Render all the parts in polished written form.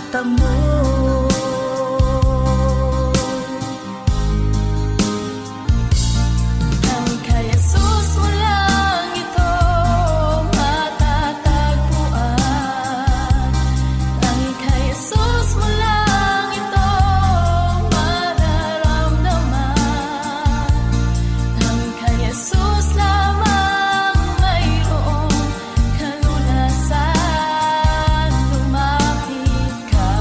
mata mo. Tanging kay Jesus mo lang ito matatagpuan. Tanging kay Jesus mo lang ito mararamdaman. Tanging kay Jesus lamang mayroong kalunasan. Lumapit ka.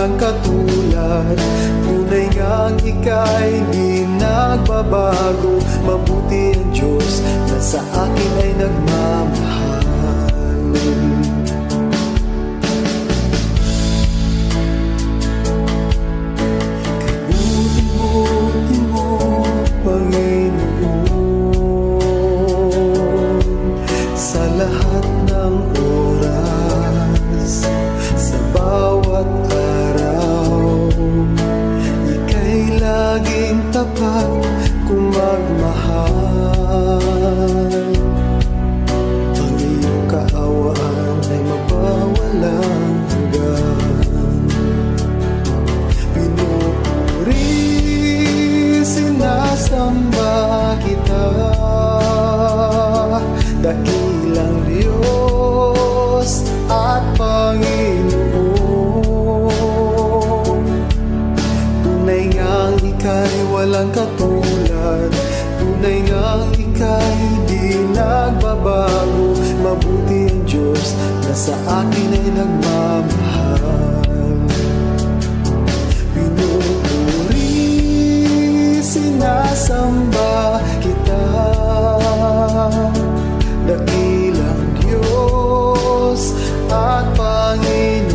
walang katulad. Tunay ngang ika'y di nagbabago. Mabuti ang Diyos na sa akin ay nagmamahal. Kabuti mo, Panginoon, sa lahat ng oras, sa bawat araw. Ika'y laging tapat kung magmahal. Ang iyong kaawaan ay magpawalang hanggan. Pinupuri, sinasamba kita, dakilang Diyos at Panginoon. Tunay ngang ika'y walang katulad. Tunay ngang ika'y di nagbabago. Mabuti ang Diyos na sa akin ay nagmamahal. Pinupuri, sinasamba kita, dakilang Diyos at Panginoon.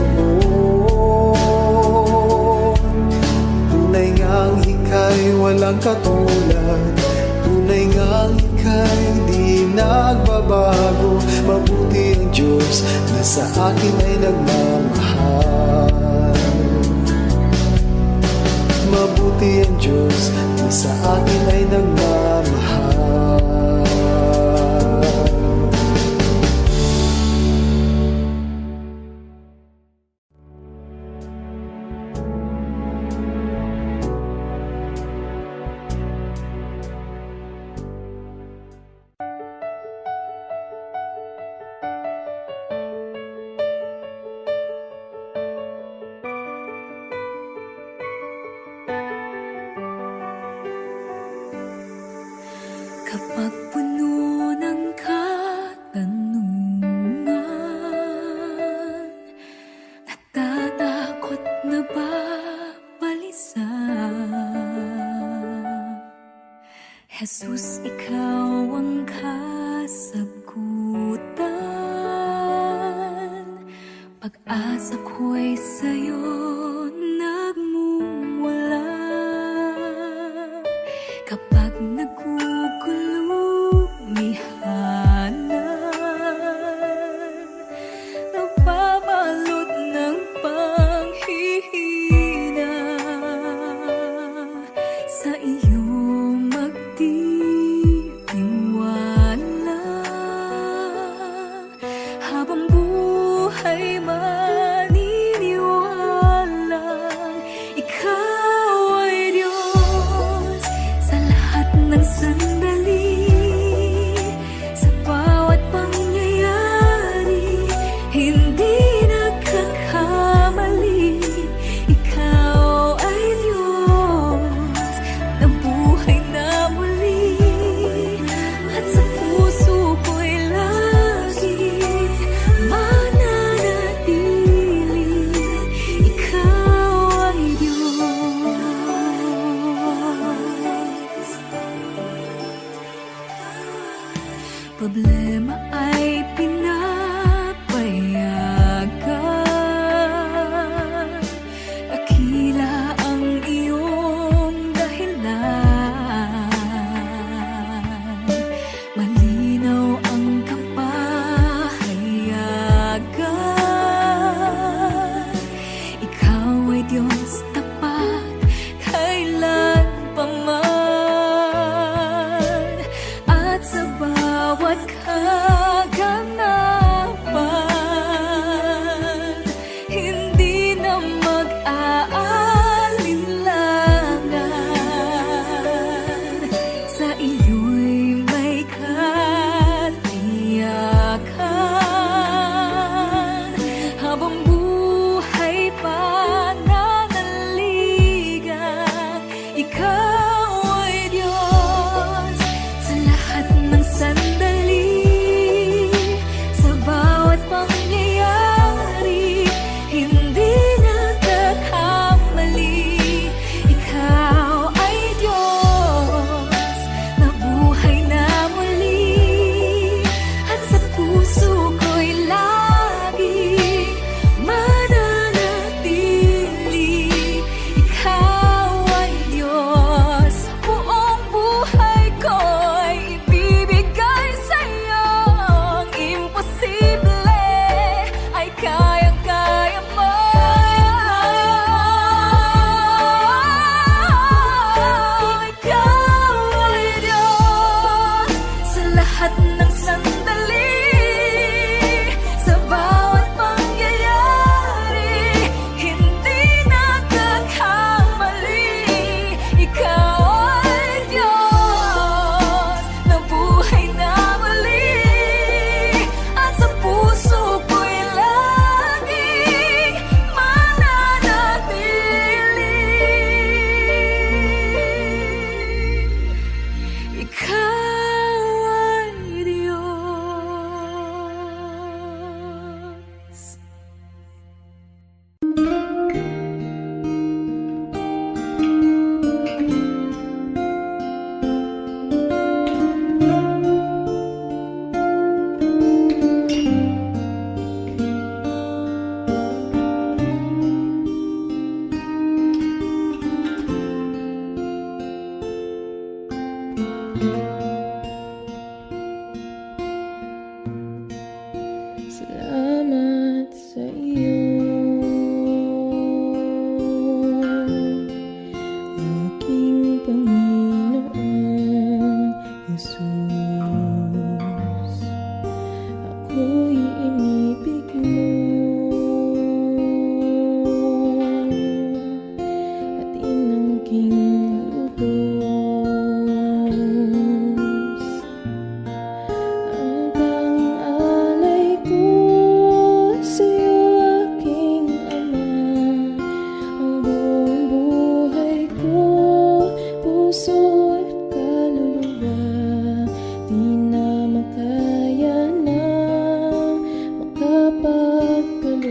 Tunay ngang ika'y walang katulad. Tunay ngang ika'y di nagbabago. Mabuti ang Diyos na sa akin ay nagmamahal. Mabuti ang Diyos na sa akin ay nagmamahal. Kapag puno ng katanungan, natatakot na babalisa, Jesus, ikaw ang kasagutan. Pag-asa ko'y sa'yo nagmumula. Kapag nababalot ng panghihina, sa iyo magtitiwala. Habang buhay maniniwala,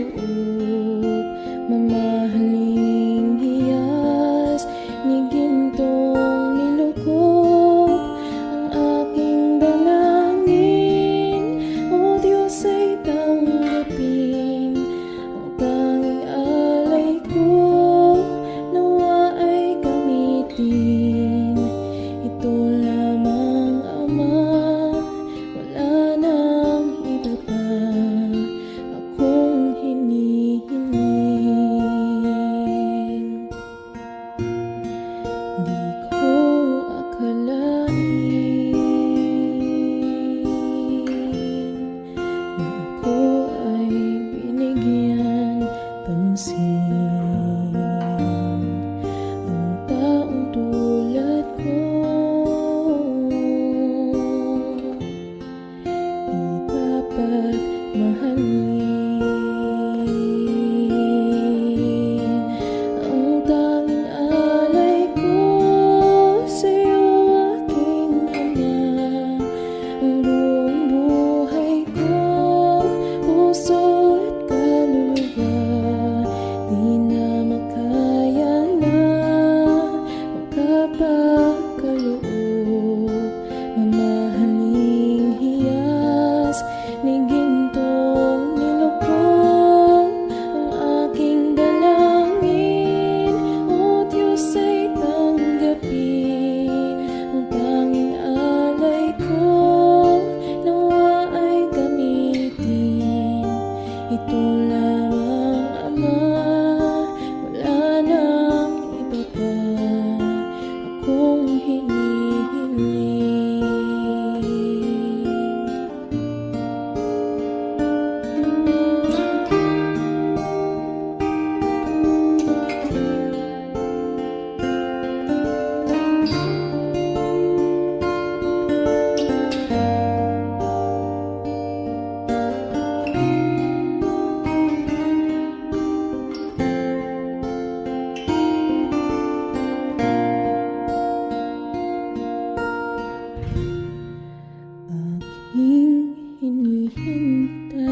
kaloob, mamahaling hiyas ni gintong nilukop ang aking dalangin. O Diyos ay tanggapin ang tanging alay ko, nawa ay gamitin ito lamang, Ama. Wala nang iba pa akong hinihiling. Di ko akalain na ako ay binigyan pansin. Ang taong tulad ko dapat mahalin. Ang tanging alay ko sa'yo, aking Ama. Ang buong buhay ko, puso at kaluluwa, di na makaya na magkapagkaloob, mamahaling hiyas ni gintong nilukop ang aking dalangin. O Diyos ay tanggapin ang tanging alay ko, nawa ay gamitin ito lamang, Ama. Wala nang iba pa akong hinihiling. Aking hinihintay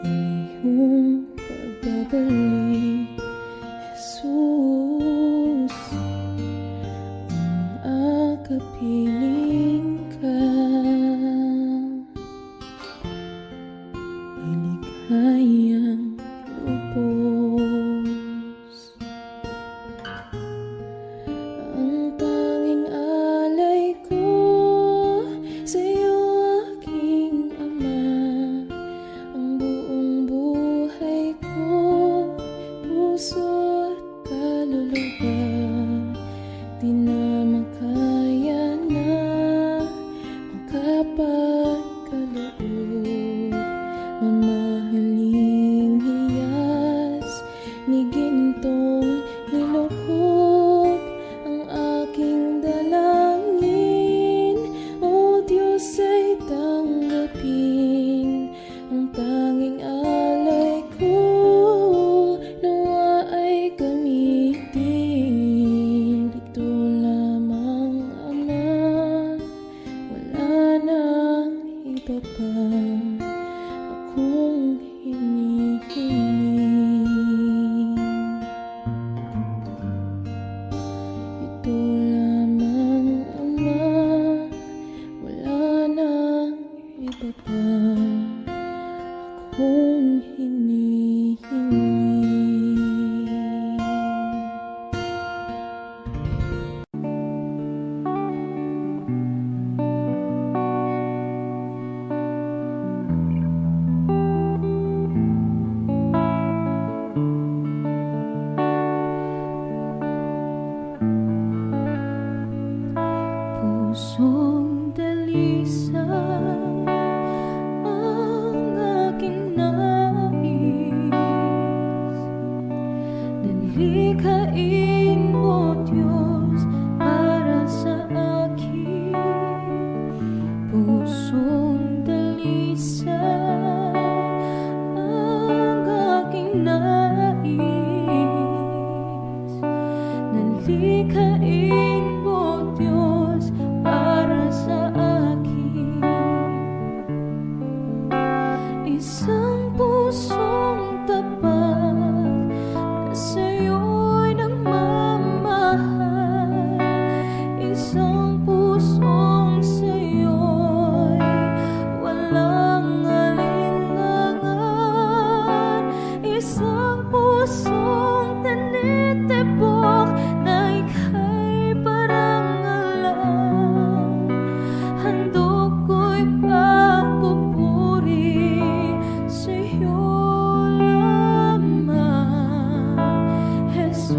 ang iyong pagbabalik, Jesus. Ang akapiling ka ay ligayang lubos. Ang tanging alay ko sa'yo, aking Ama. Ang buong buhay ko, puso at kaluluwa, di na makaya na magkapagkaloob, mamahaling hiyas ni gintong nilukop ang aking dalangin. O Diyos ay tanggapin ang tanging alay ko, nawa ay gamitin ito lamang, Ama. Wala nang iba pa akong hinihiling. Ito lamang, Ama. Wala nang iba pa akong hinihiling. Pusong dalisay ang aking nais, Isang pusong tapat na sa'yo'y nagmamahal. Isang pusong sa'yo'y walang alinlangan. Isang pusong tinitibok na ika'y parangalan. Handog ko'y pagpupuri sa'yo lamang, Jesus.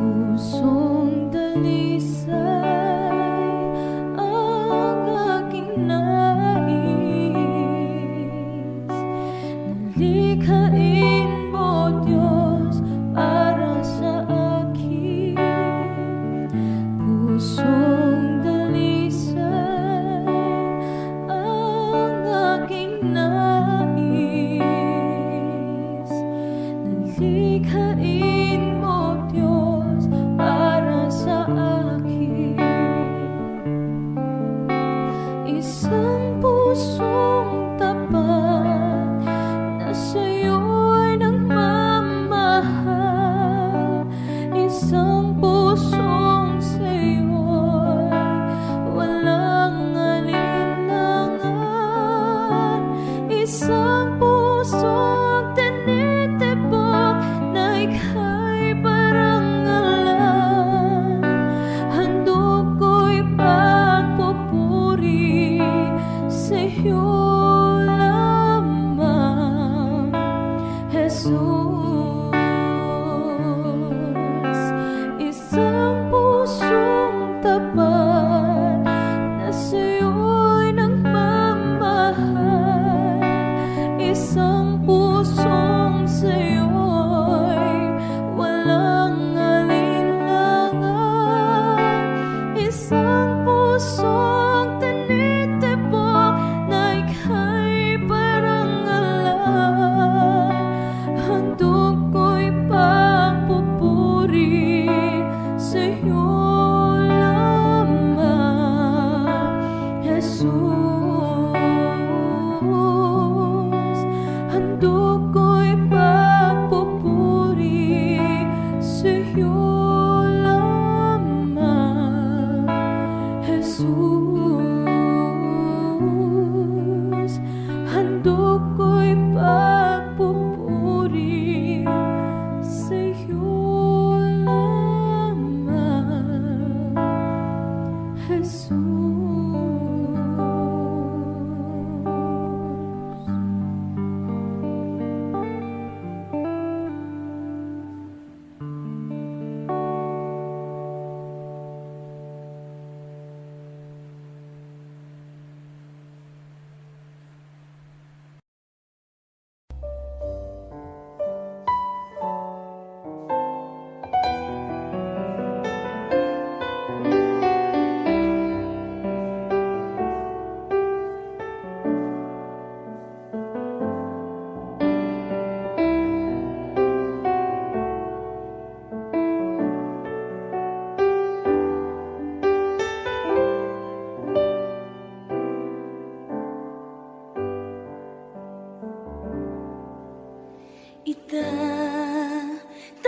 Pusong dalisay ang aking nais. Nalikhain mo, Diyos, para sa akin. Pusong dalisay ang aking nais. Nalikhain mo, Diyos, para sa akin. Isang pusong tapat na sa'yo'y nagmamahal. Isang pusong sa'yo'y walang alinlangan. Isang pusong tinitibok na ika'y parangalan. Handog ko'y pagpupuri sa'yo lamang, Jesus. Isang pusong tapat na sa'yo'y nagmamahal. Isang pusong sa'yo'y walang alinlangan. Isang pusong tinitibok na ika'y parangalan. Handog ko'y pagpupuri sa'yo lamang, Jesus. Handog ko'y pagpupuri sa'yo lamang, Jesus. Handog ko'y pagpupuri sa'yo lamang, Jesus.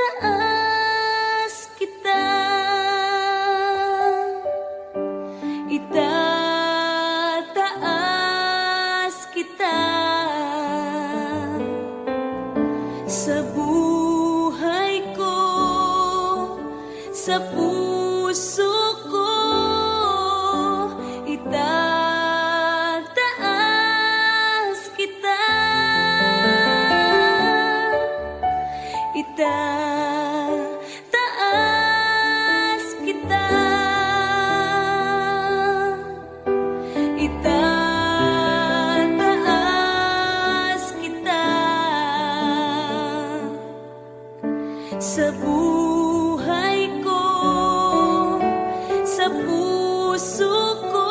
Itataas kita, itataas kita sa buhay ko, sa puso ko. Itataas kita, itataas kita, itataas kita sa buhay ko, sa puso ko.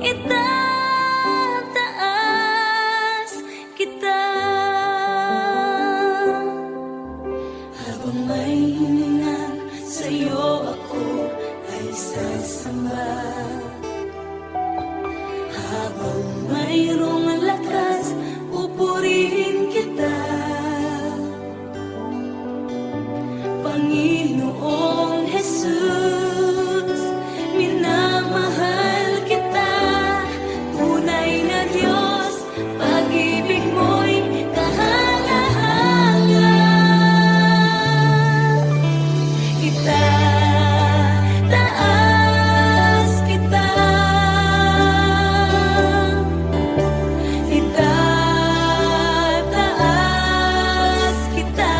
Itataas kita. samba. Habang mayroong lakas, pupurihin kita, Panginoong Jesus. Minamahal kita, tunay na Diyos, pag-ibig mo'y kahanga-hanga. Itataas kita, itataas kita.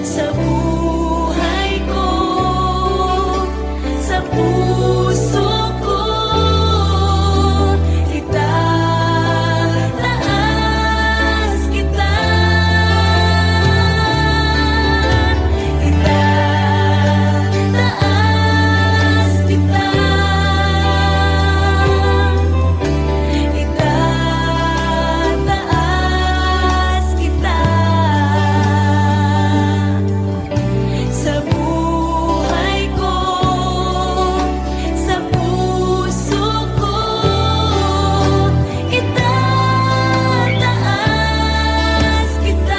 Sa buhay ko, sa puso ko, itataas kita, itataas kita, itataas kita. Sa buhay ko, sa puso ko, itataas kita, itataas kita,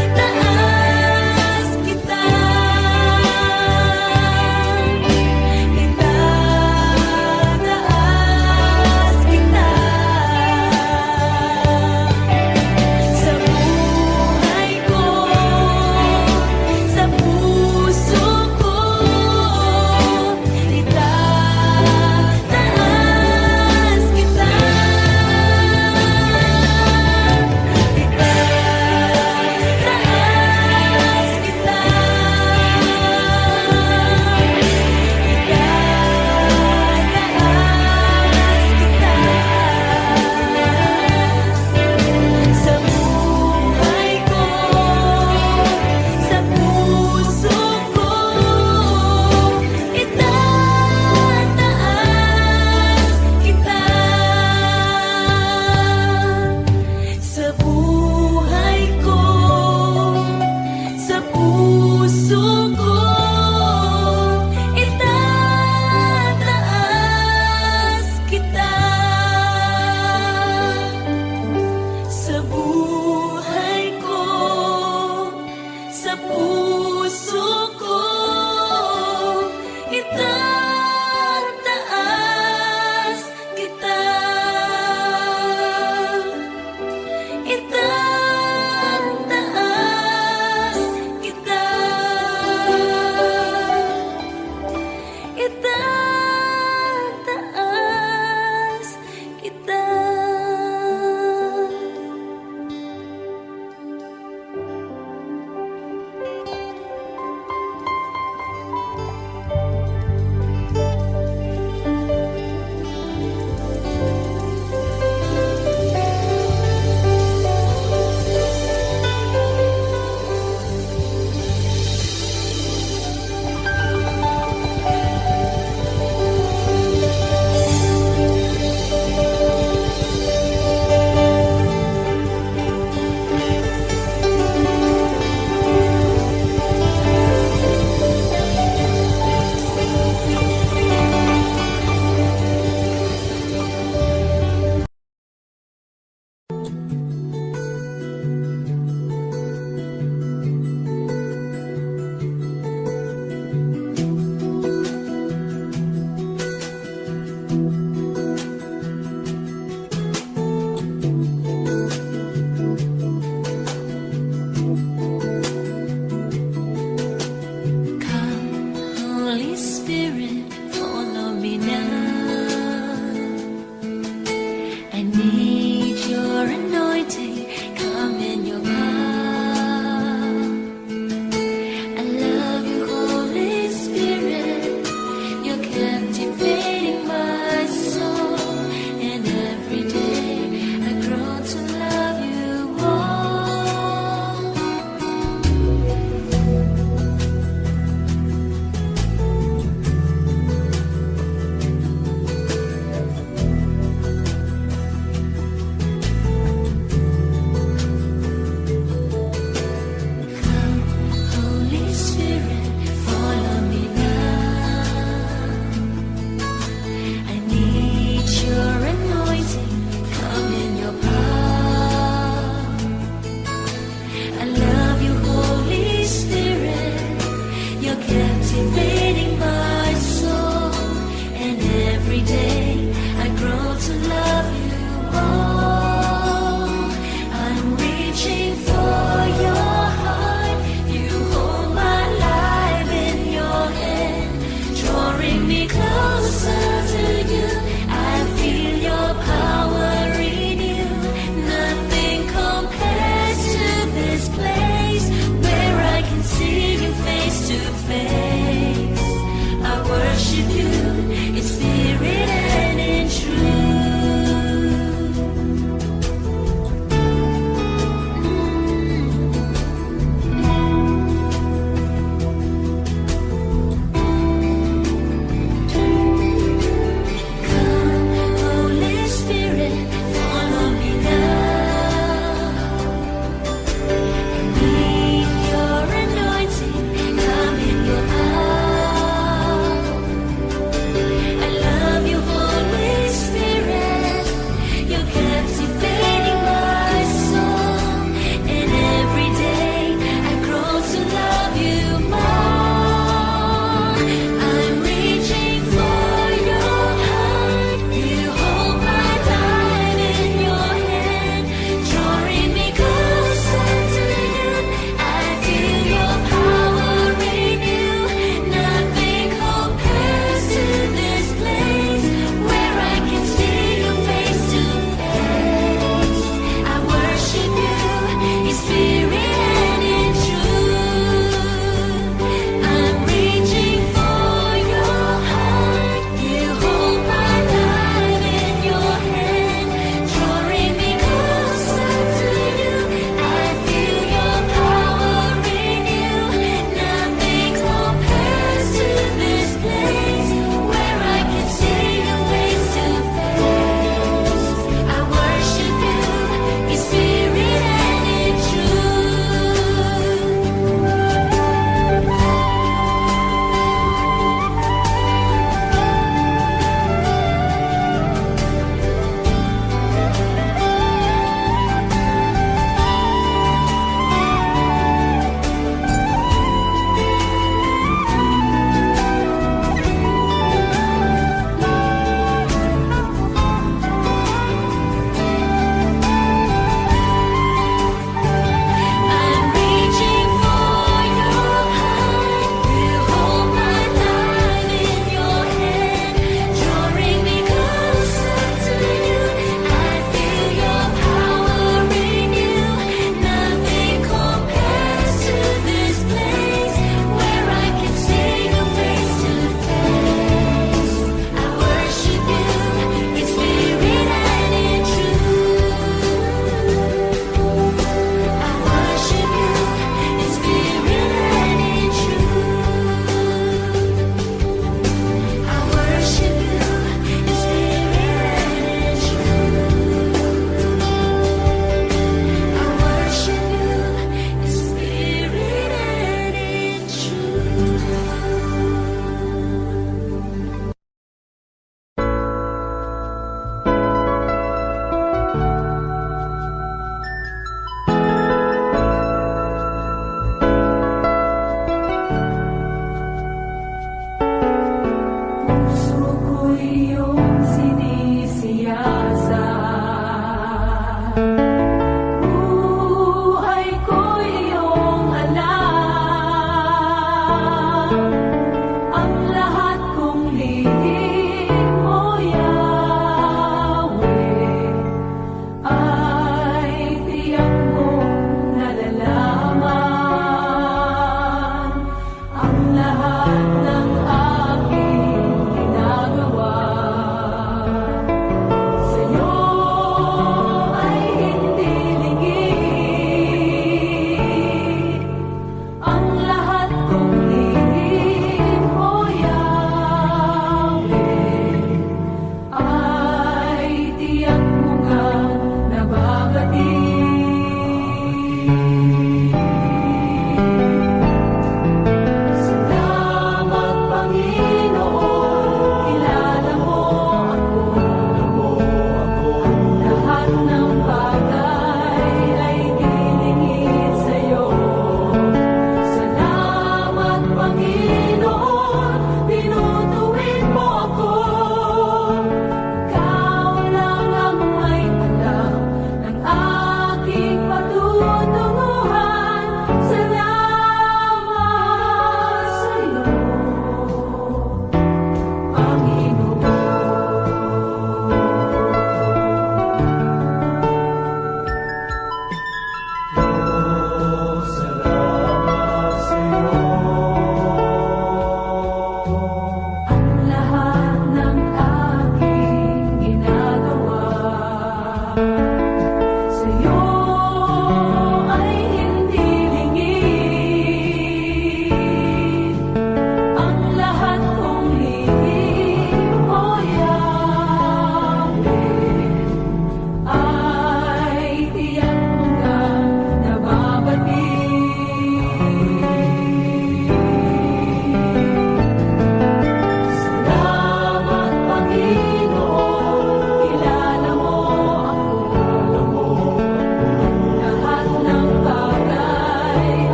itataas kita. Sa buhay ko, sa puso ko, itataas kita, itataas kita, sa buhay ko, sa puso ko, itataas kita. Sa buhay ko, sa puso ko, itataas kita. Sa buhay ko, sa puso ko, itataas kita, itataas kita, itataas kita.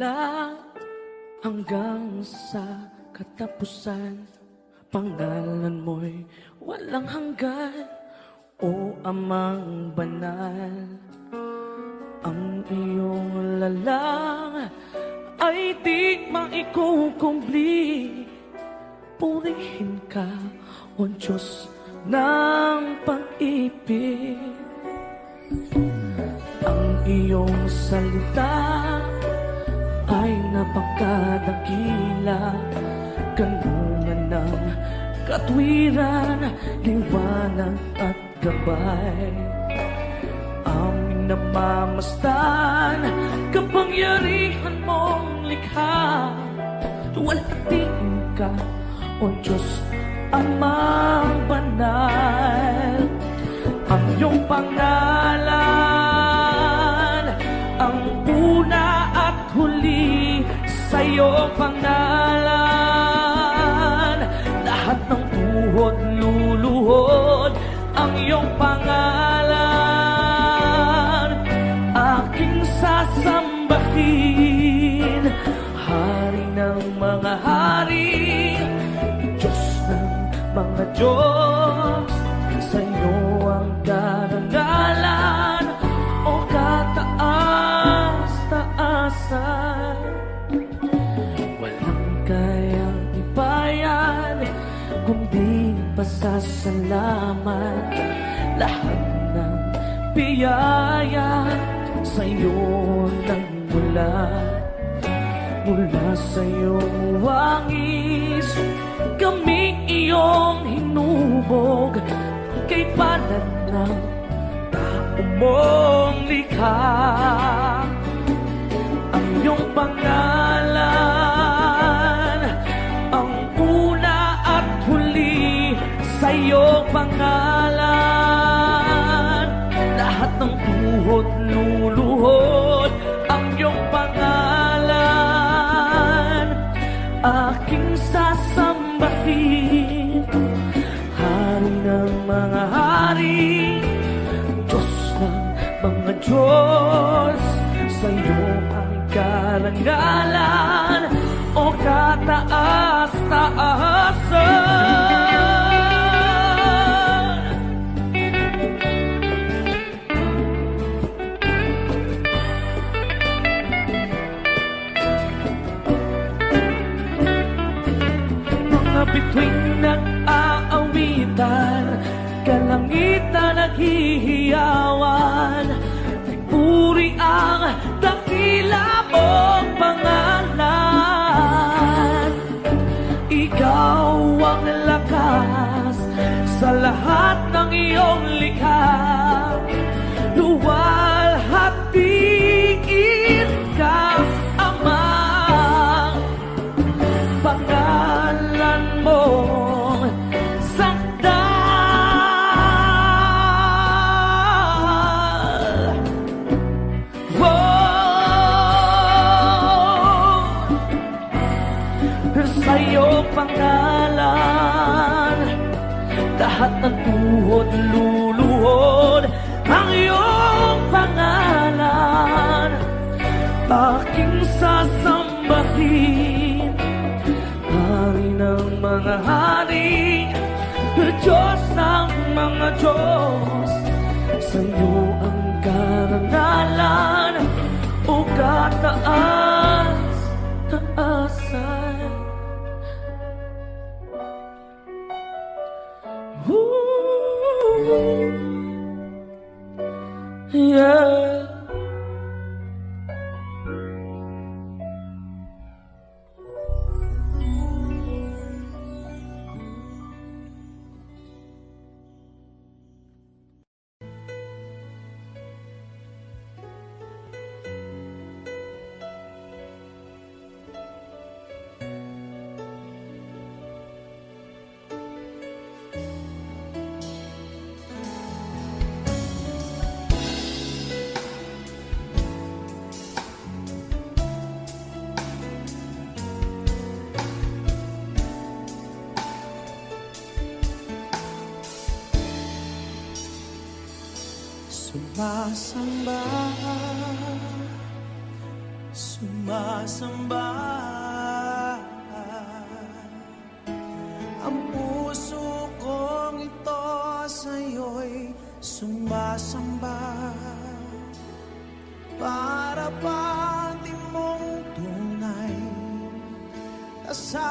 simula hanggang sa katapusan. Pangalan mo'y walang hanggan, o Amang banal. Ang iyong lalang ay di maikukumpli. Purihin ka, O Diyos ng pag-ibig. Ang iyong salita ay napakadakila, kanungan ng katwiran, liwanag at gabay. Aming namamasdan, kapangyarihan mong likha. Luwalhatiin ka, O Diyos, Amang banal. Ang iyong pangalan, ang una at huli, sa iyong pangalan lahat ng tuhod luluhod. Ang iyong pangalan aking sasambahin, Hari ng mga hari, Diyos ng mga Diyos. Sa iyo ang karangalan, o kataas-taasan. Walang kayang ibayan kundi pasasalamat. Lahat ng biyaya sa iyo nagmula. Mula sa iyong wangis kami iyong hinubog, kay palad ng tao mong likha. Ang iyong pangalan, ang una at huli, sa iyong pangalan lahat ng tuhod luluhod. Ang iyong pangalan aking sasambahin, Hari ng mga hari, Diyos ng mga Diyos. Sa iyo ang karangalan, o kataas-taasan. Mga bituin nag-aawitan, kalangitan naghihiyawan. Puri ang dakila mong pangalan. Ikaw ang lakas sa lahat ng iyong likha. Luwalhatiin ka, Ama. Pangalan mo sa iyong pangalan lahat ng tuhod luluhod. Ang iyong pangalan aking sasambahin, Hari ng mga hari, Diyos ng mga Diyos. Sa iyo ang karangalan, o kataas-taasan. Yeah. Sumasamba, sumasamba. Ang puso kong ito sa'yo'y sumasamba. Para pati mong tunay na sa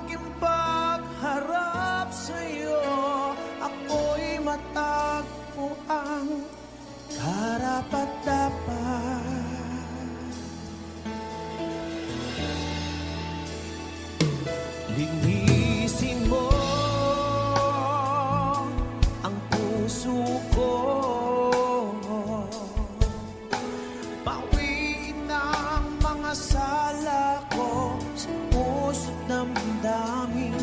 aking pagharap sa'yo, ako'y matagpo ang karapat-dapat. Linisin mo ang puso ko, bawiin ang mga sala ko sa puso't damdamin.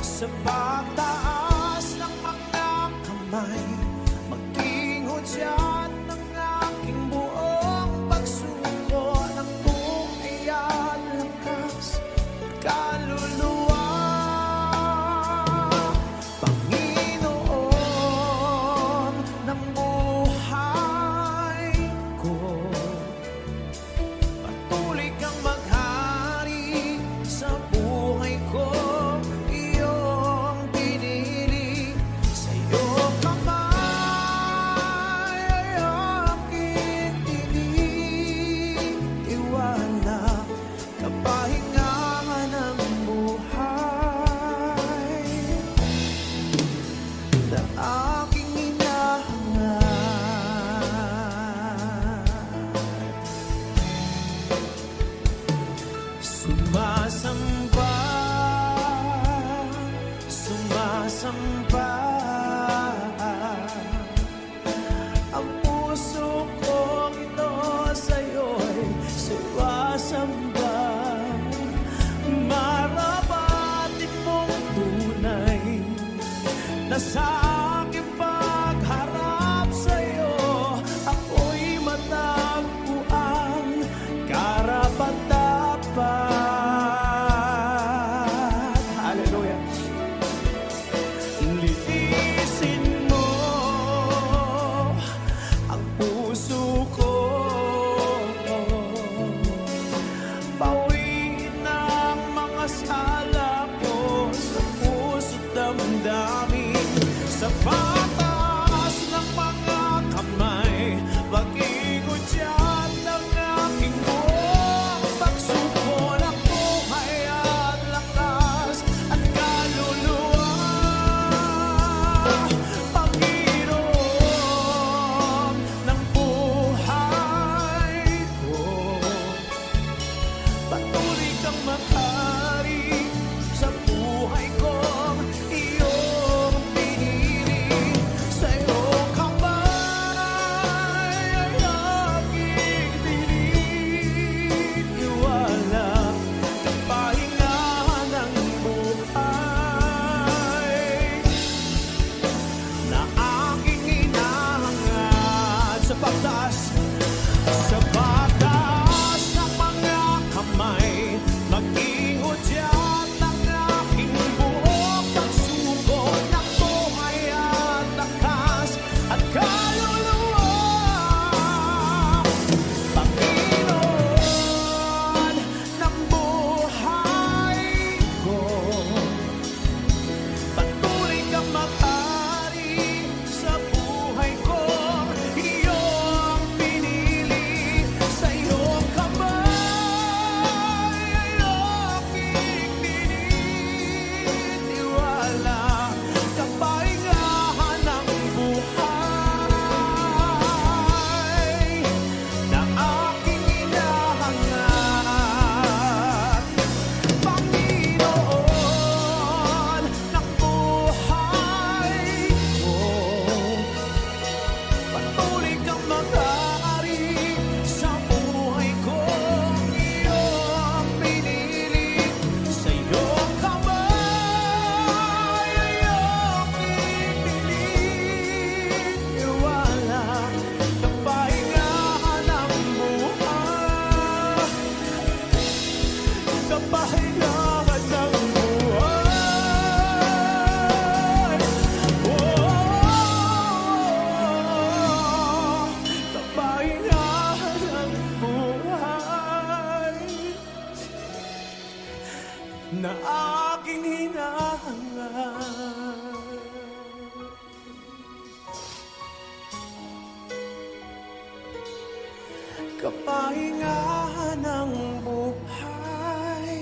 Sa pagtaas ng mga kamay, maging hudyat ng aking buong pagsuko ng buhay at lakas at kaluluwa. Panginoon ng buhay ko, patuloy kang maghari sa buhay ko. Iyong pinili, sa'yo kamay ay aking tinitiwala. Kapahingahan ng buhay na aking hinahangad. Sumasamba, sumasamba ang puso kong ito sa'yo'y sumasamba. Marapatin mong tunay na sa aking pagharap sa'yo, ako'y matagpo ang karapat-dapat. Hallelujah. Linisin mo ang puso ko, bawiin ang mga sala ko sa puso't damdamin. Sa patas ng mga kamay, maging hudyat ng aking buong pagsuko ng buhay at lakas at kaluluwa. Panginoon ng buhay ko, patuloy kang maghari sa buhay ko. Iyong pinili, sa'yo kamay ay aking tinitiwala. Kapahingahan ng buhay na aking hinahangad. Sa pagtaas ng mga kamay, maging hudyat ng aking buong pagsuko ng buhay at lakas at kaluluwa. Panginoon ng buhay ko, patuloy kang maghari sa buhay ko. Iyong pinili, sa'yo kamay ay aking tinitiwala. Kapahingahan ng buhay na aking hinahangad. Panginoon ng buhay ko, patuloy kang maghari sa buhay ko. Iyong pinili, sa'yo kamay ay aking tinitiwala. Kapahingahan ng buhay, kapahingahan ng buhay. Kapahingahan ng buhay. na aking hinahangad. Kapahingahan ng buhay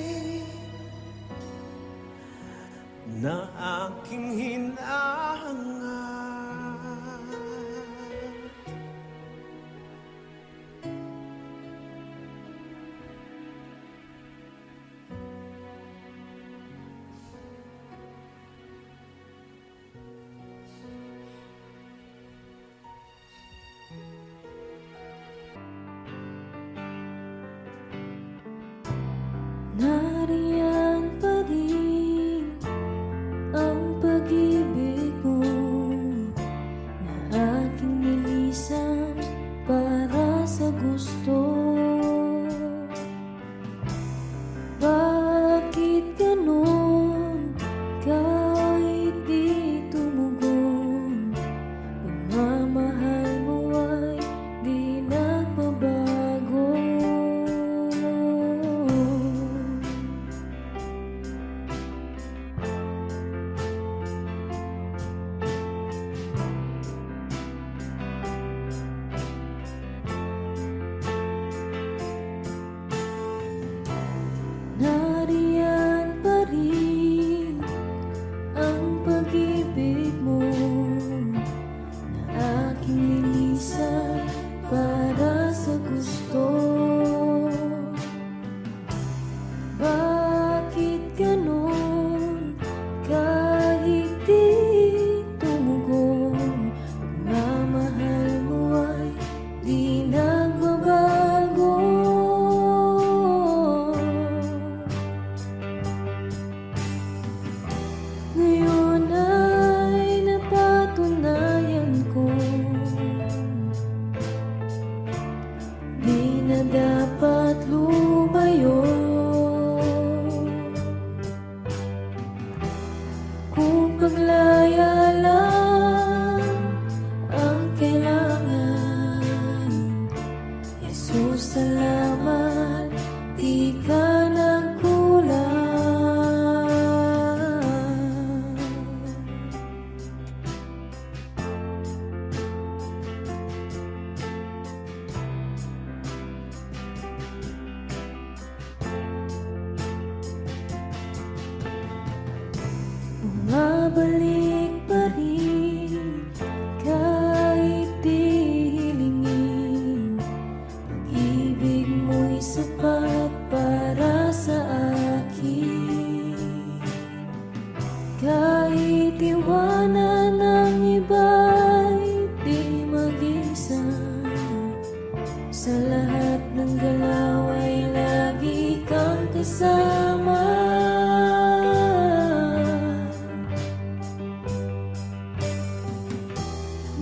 na aking hinahangad. Nariyan pa rin ang pag-ibig mo na aking nilisan para sa gusto. Bakit ganon kahit di tumugon? Pagmamahal mo ay di nagbabago. Nariyan pa rin ang pag-ibig mo na aking nilisan para sa gusto. Bakit ganon kahit di tumugon? Pagmamahal mo ay di nagbabago. Ngayon ay napatunayan ko, di na dapat lumayo. Kung paglaya lang ang kailangan, Jesus, salamat, di ka nagkulang. Bumabalik pa rin kahit di hilingin. Pag-ibig mo'y sapat para sa akin. Kahit iwanan ng iba'y di mag-isa, sa lahat ng galaw ay lagi kang kasama.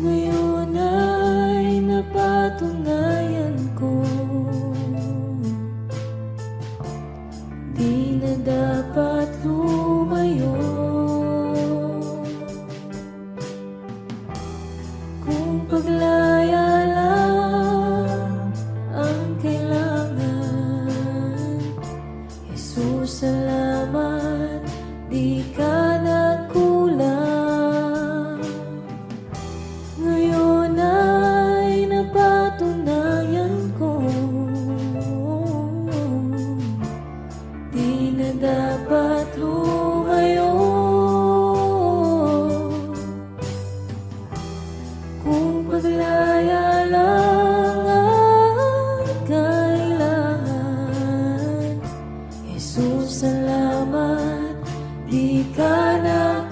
Ngayon ay napatunayan ko, di na dapat lumayo. Kung paglaya lang ang kailangan, Jesus, salamat, di ka nagkulang. Ngayon ay napatunayan ko, di na dapat lumayo. Kung paglaya lang ang kailangan, Jesus, salamat, di ka nagkulang.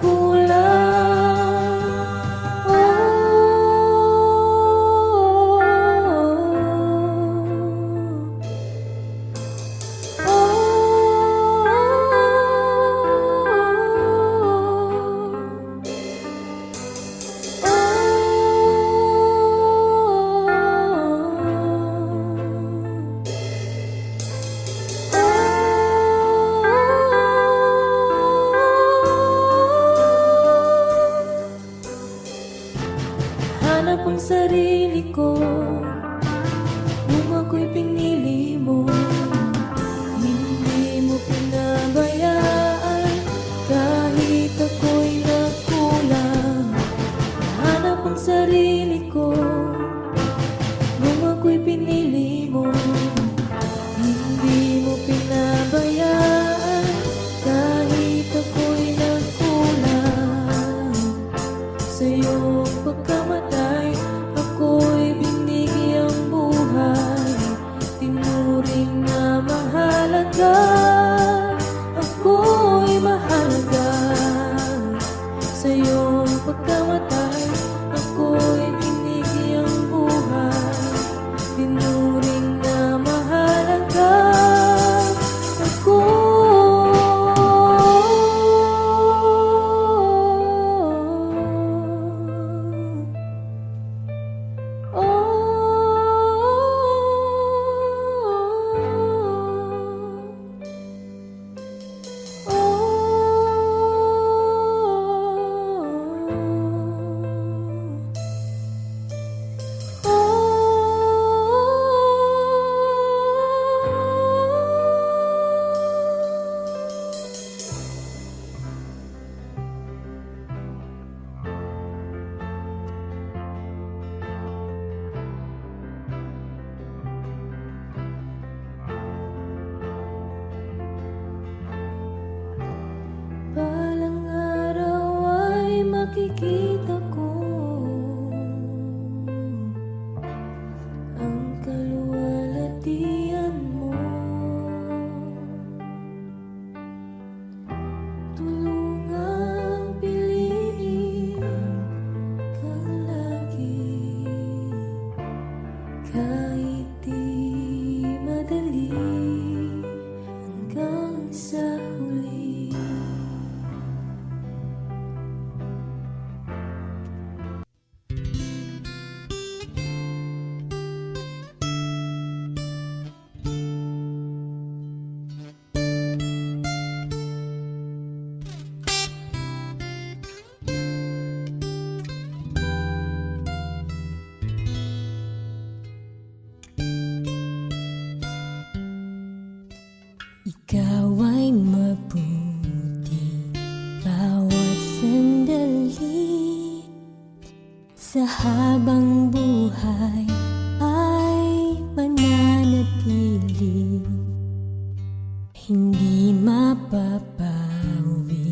mapapawi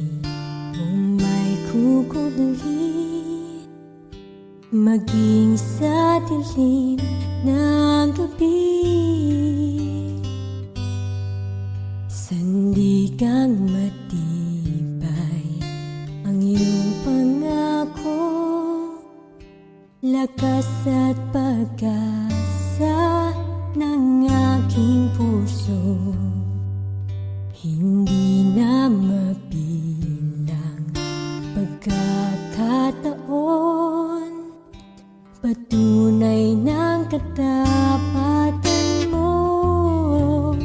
kung may kukubli, maging sa dilim ng gabi. Sandigang matibay ang iyong pangako, lakas at pag-asa ng aking puso. Hindi na mabilang pagkakataon, patunay ng katapatan mo.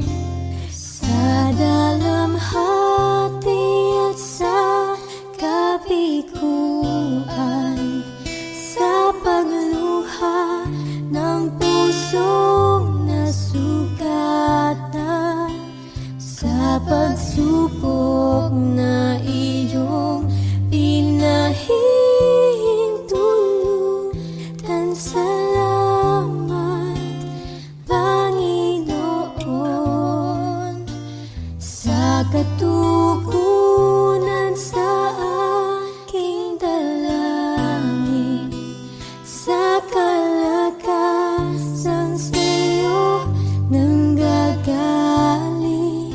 Sa dalamhati at sa kabiguan, sa pagluha ng pusong nasugatan, sa pagsubok na iyong pinahihintulutan. Salamat, Panginoon, sa katugunan sa aking dalangin, sa kalakasang sa'yo nanggagaling,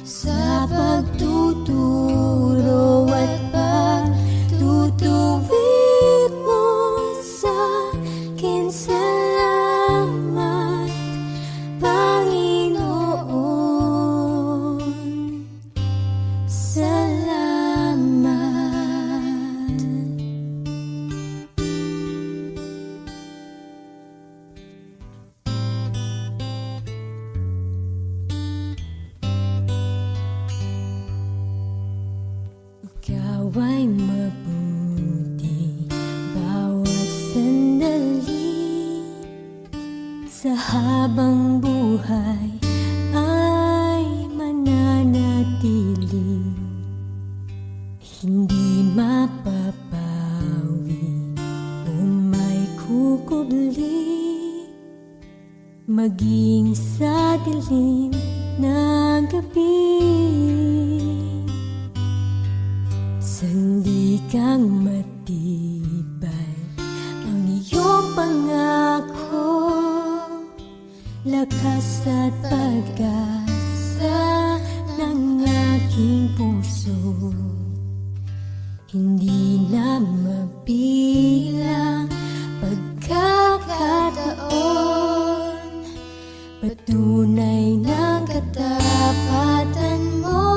sa pagtuturo at pagtutuwid mo sa'kin. Salamat, Panginoon, salamat. Ikaw ay mabuti bawat sandali, sa habang buhay ay mananatili. Hindi mapapawi kung may kukubli, maging sa dilim ng gabi. Sandigang matibay ang iyong pangako, lakas at pag-asa ng aking puso. Hindi na mabilang pagkakataon, patunay ng katapatan mo.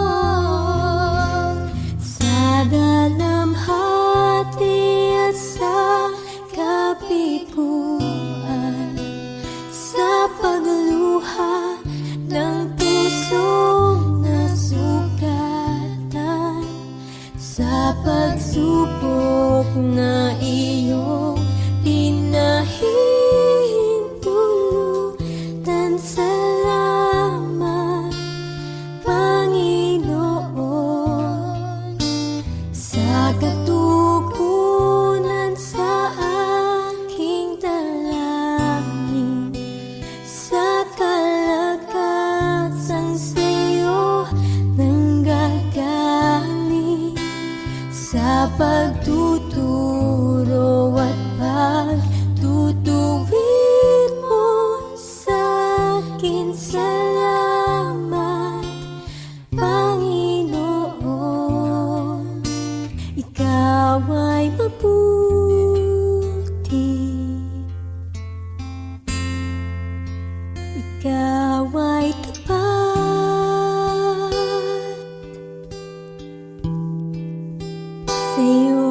Sa dalamhati at sa kabiguan, sa pagluha ng pusong nasugatan, sa pagsubok na iyong pinahihintulutan. Salamat, Panginoon, sa katugunan sa aking dalangin, sa kalakasang sa'yo nanggagaling, sa pagtuturo at pagtutuwid mo sa'kin. Salamat, Panginoon, ikaw ay mabuti, ikaw ay tapat, sa'yo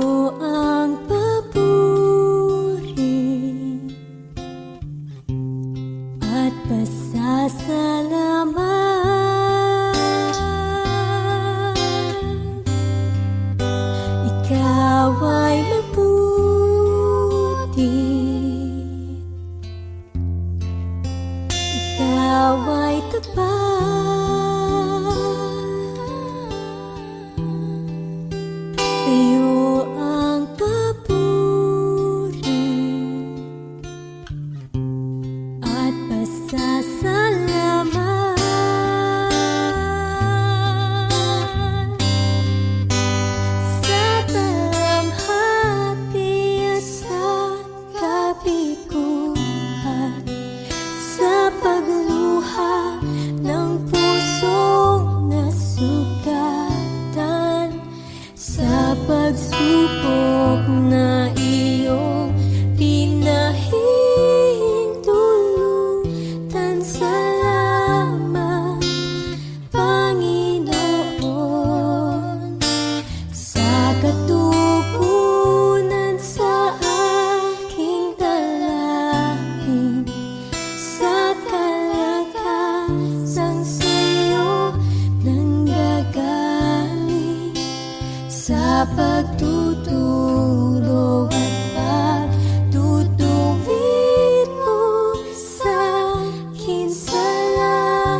sa pagtutulog at pagtutuwid mo sa akin. Salamat,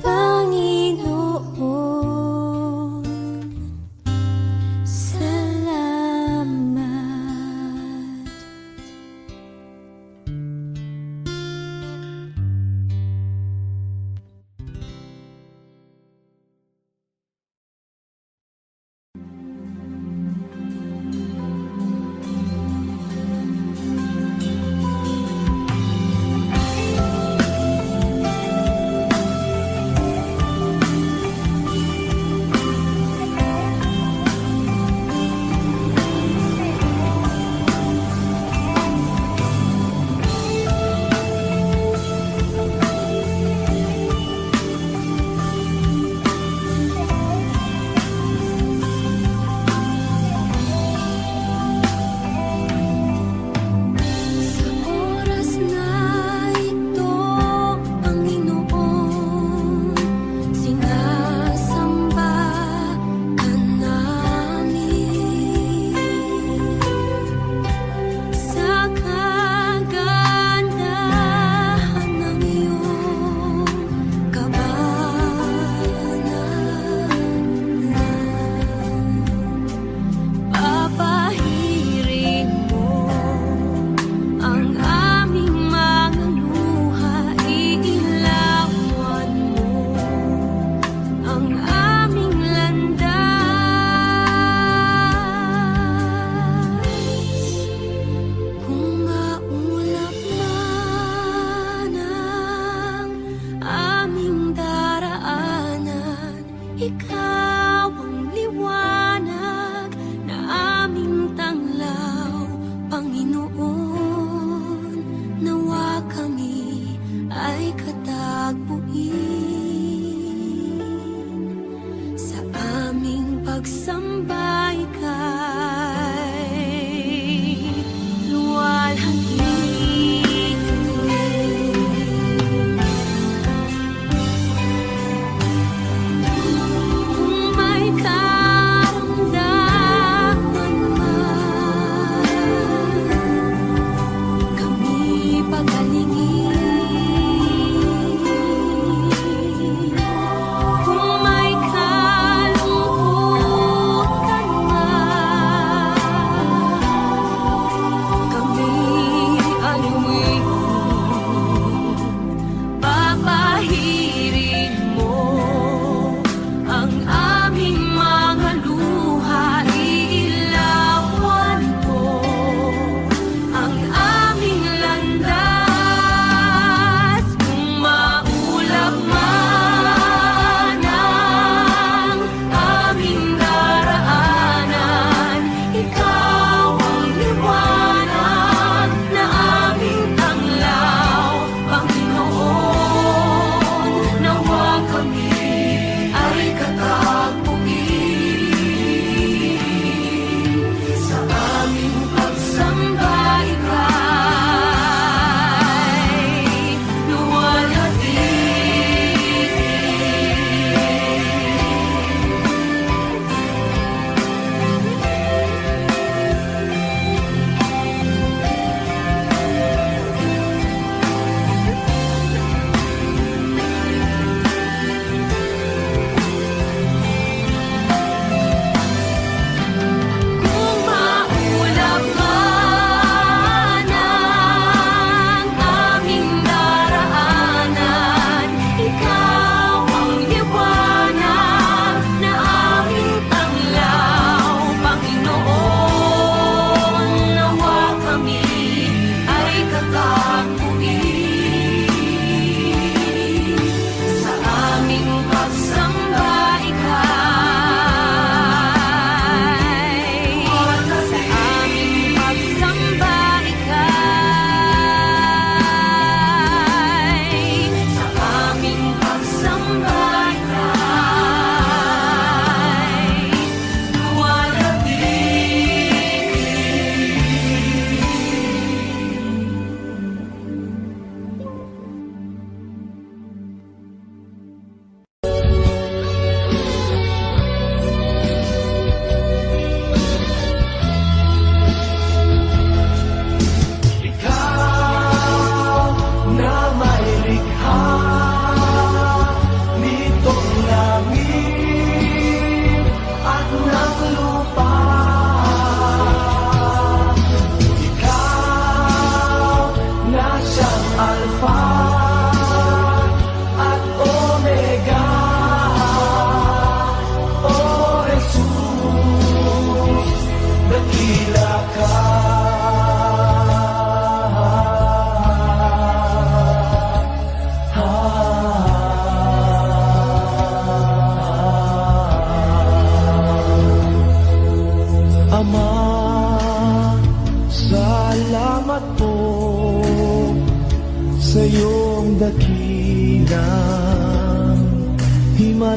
Panginoon. Salamat. Sa oras na ito, Panginoon, sinasamba ka namin. Sa kagandahan ng iyong kabanalan, papahirin mo ang aming mga luha, iilawan mo ang aming landas. Kung maulap man ang aming daraanan, ikaw ang liwanag na aming tanglaw, Panginoon. Nawa kami ay katagpuin sa aming pagsambay kay luwalhati.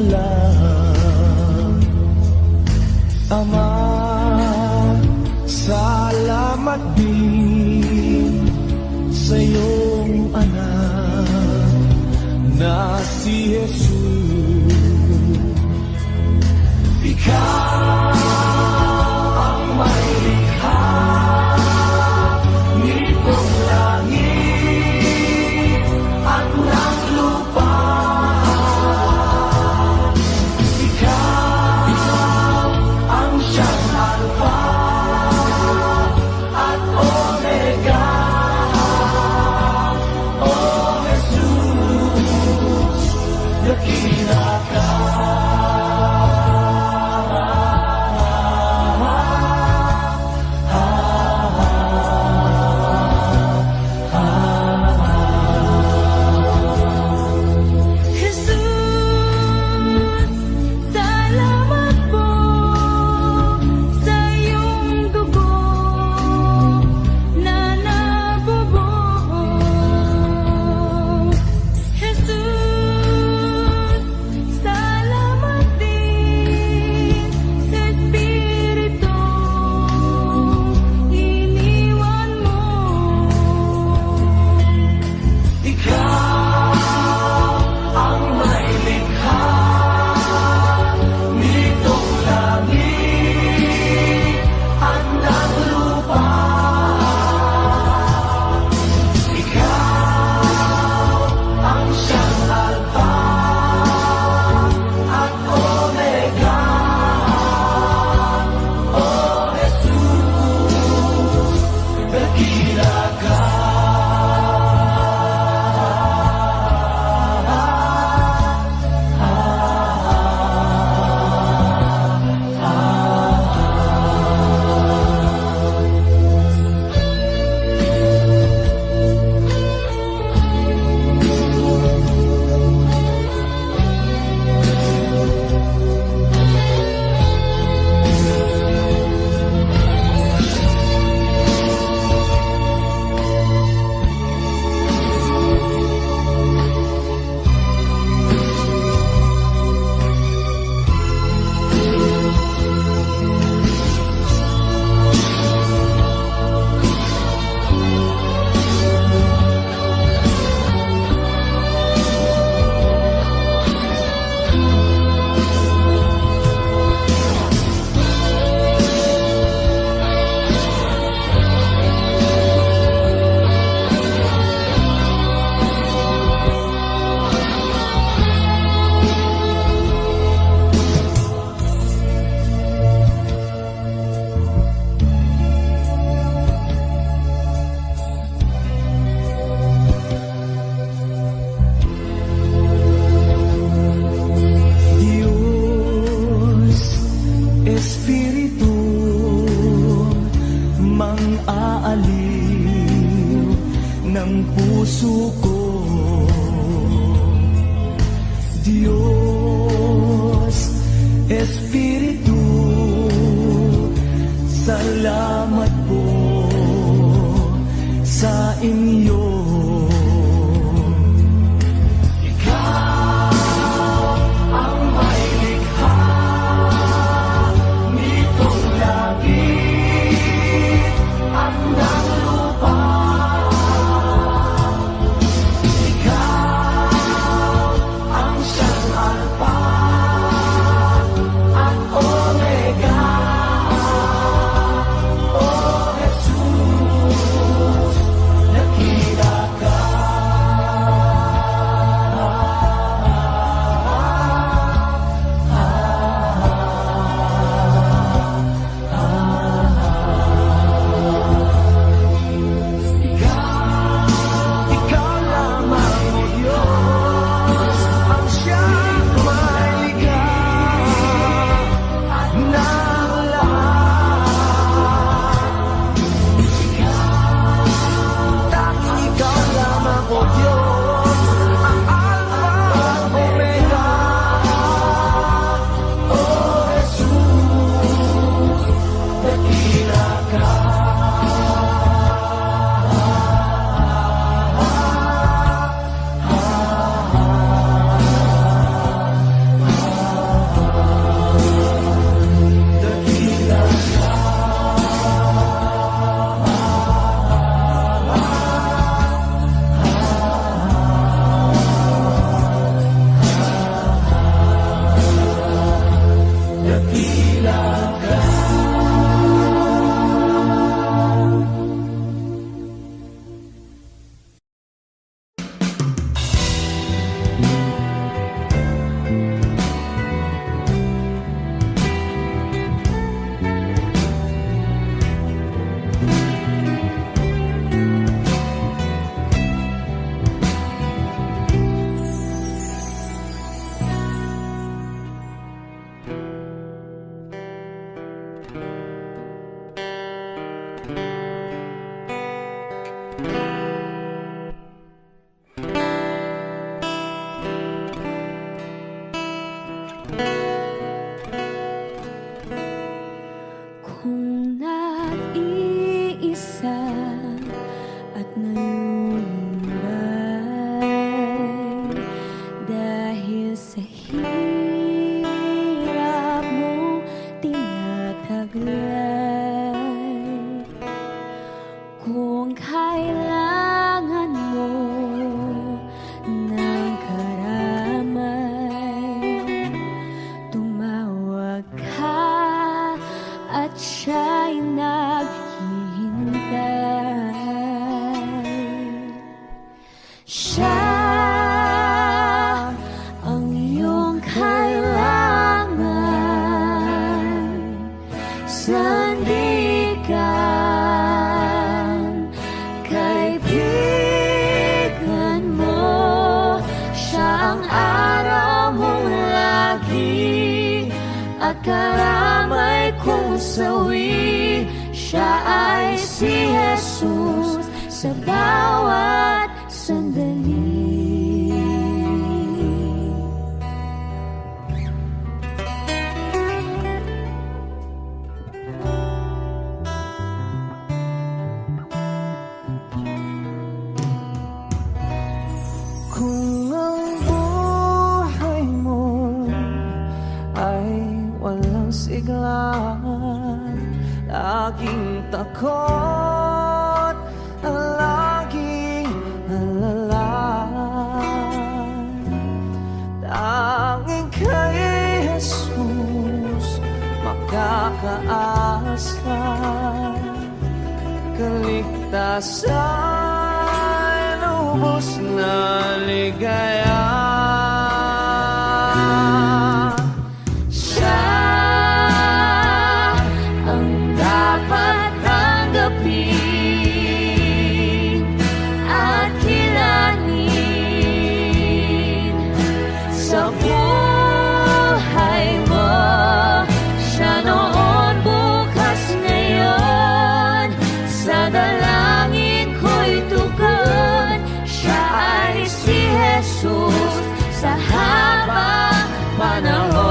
lang. Ama, salamat din sa iyong anak na si Jesus. Ikaw ang may likha nitong langit at ng lupa. Ikaw ang siyang Alpha at Omega. O Jesus, dakila ka. Espiritu mang-aaliw ng puso ko. Diyos, Espiritu, salamat po sa inyo. Omega, oh Jesus, nakita at karamay kong sawi. Siya ay si Jesus sa bawat sandali. Kung ang buhay mo ay walang sigla, laging takot, laging alala, tanging kay Jesus makakaasa, kaligtasan, lubos na ligaya. Siya ang dapat tanggapin at kilalanin sa buhay mo. Siya noon, bukas, ngayon, sa dalangin ko'y tugon. Siya ay si Jesus sa habang panahon.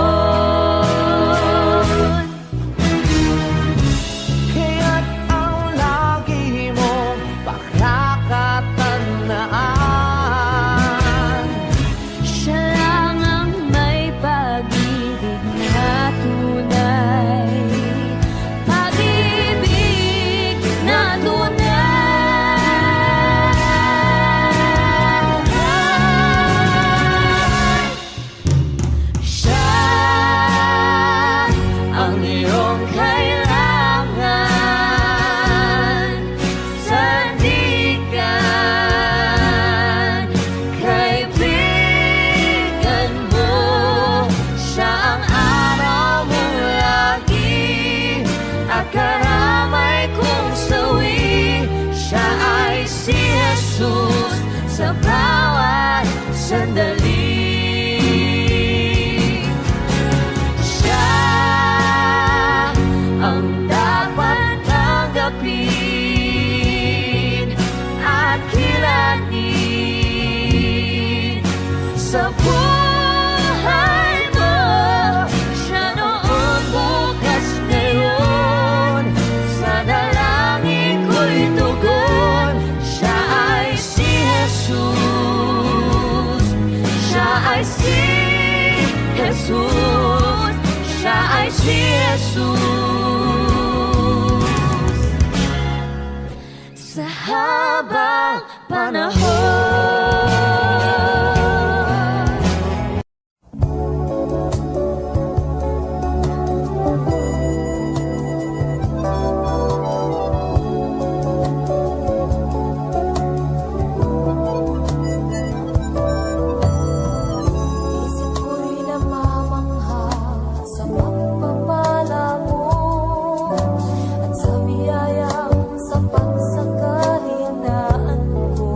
Kaya't ang lagi mong pakakatandaan, Siya lang ang may pag-ibig na tunay, pag-ibig na tunay. Siya ang iyong kailangan, sandigan, kaibigan mo. Siya ang araw mong lagi at karamay kong sawi. Siya ay si Jesus sa bawat sandali. Siya ang dapat tanggapin at kilalanin sa buhay mo. Siya noon, bukas, ngayon, sa dalangin ko'y tugon. Siya ay si Jesus. Siya ay si Jesus. Siya ay si Jesus sa habang panahon. Isip ko'y namamangha sa pagpapala mo at sa biyayang sapat sa kahinaan ko.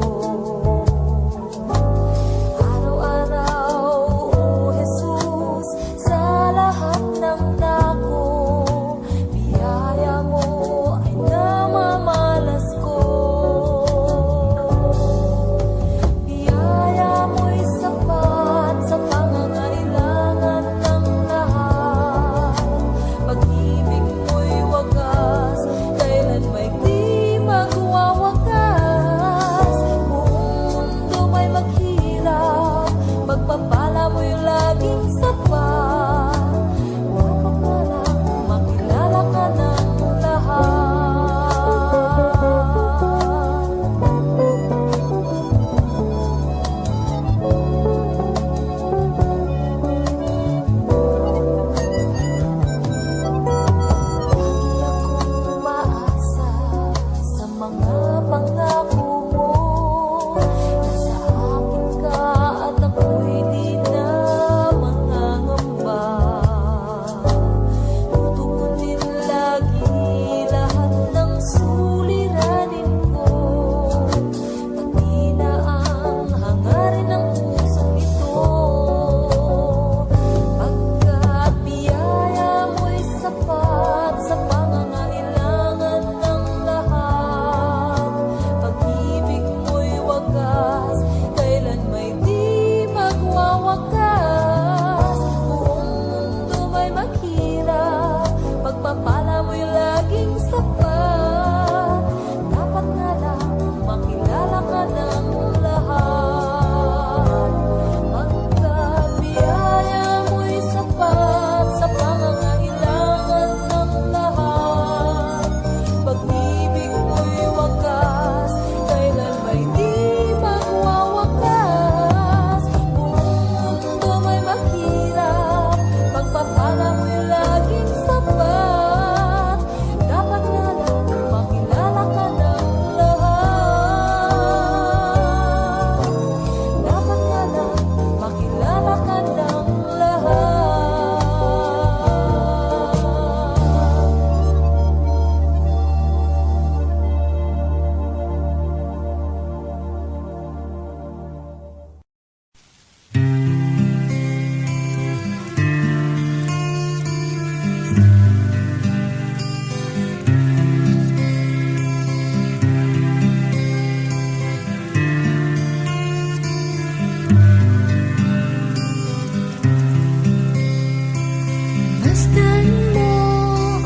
Masdan mo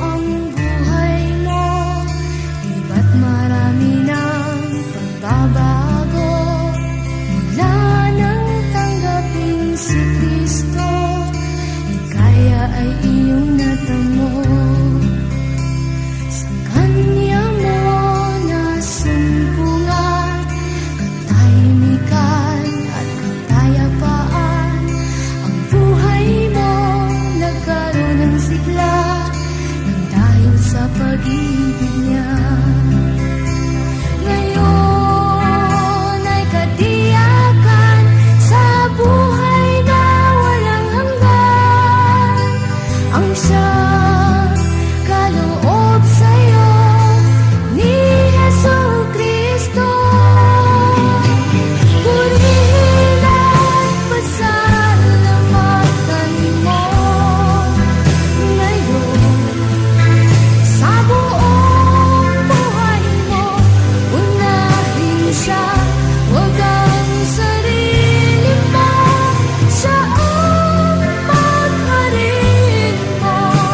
ang buhay mo, di ba't marami ng pagbabago? Mula nang tanggapin si Kristo, ligaya ay iyong natamo. Sa Kanya mo nasumpungan, katahimikan at kapayapaan. Ang buhay mo nagkaroon ng sigla, nang dahil sa pag-ibig niya. Ngayon ay katiyakan sa buhay na walang hanggan. Ang siyang kaloob sa'yo ni Jesucristo. Purihin at pasalamatan mo ngayon. Sa buong buhay mo, unahin siya, huwag ang sarili mo. Siya ang pagharin mo.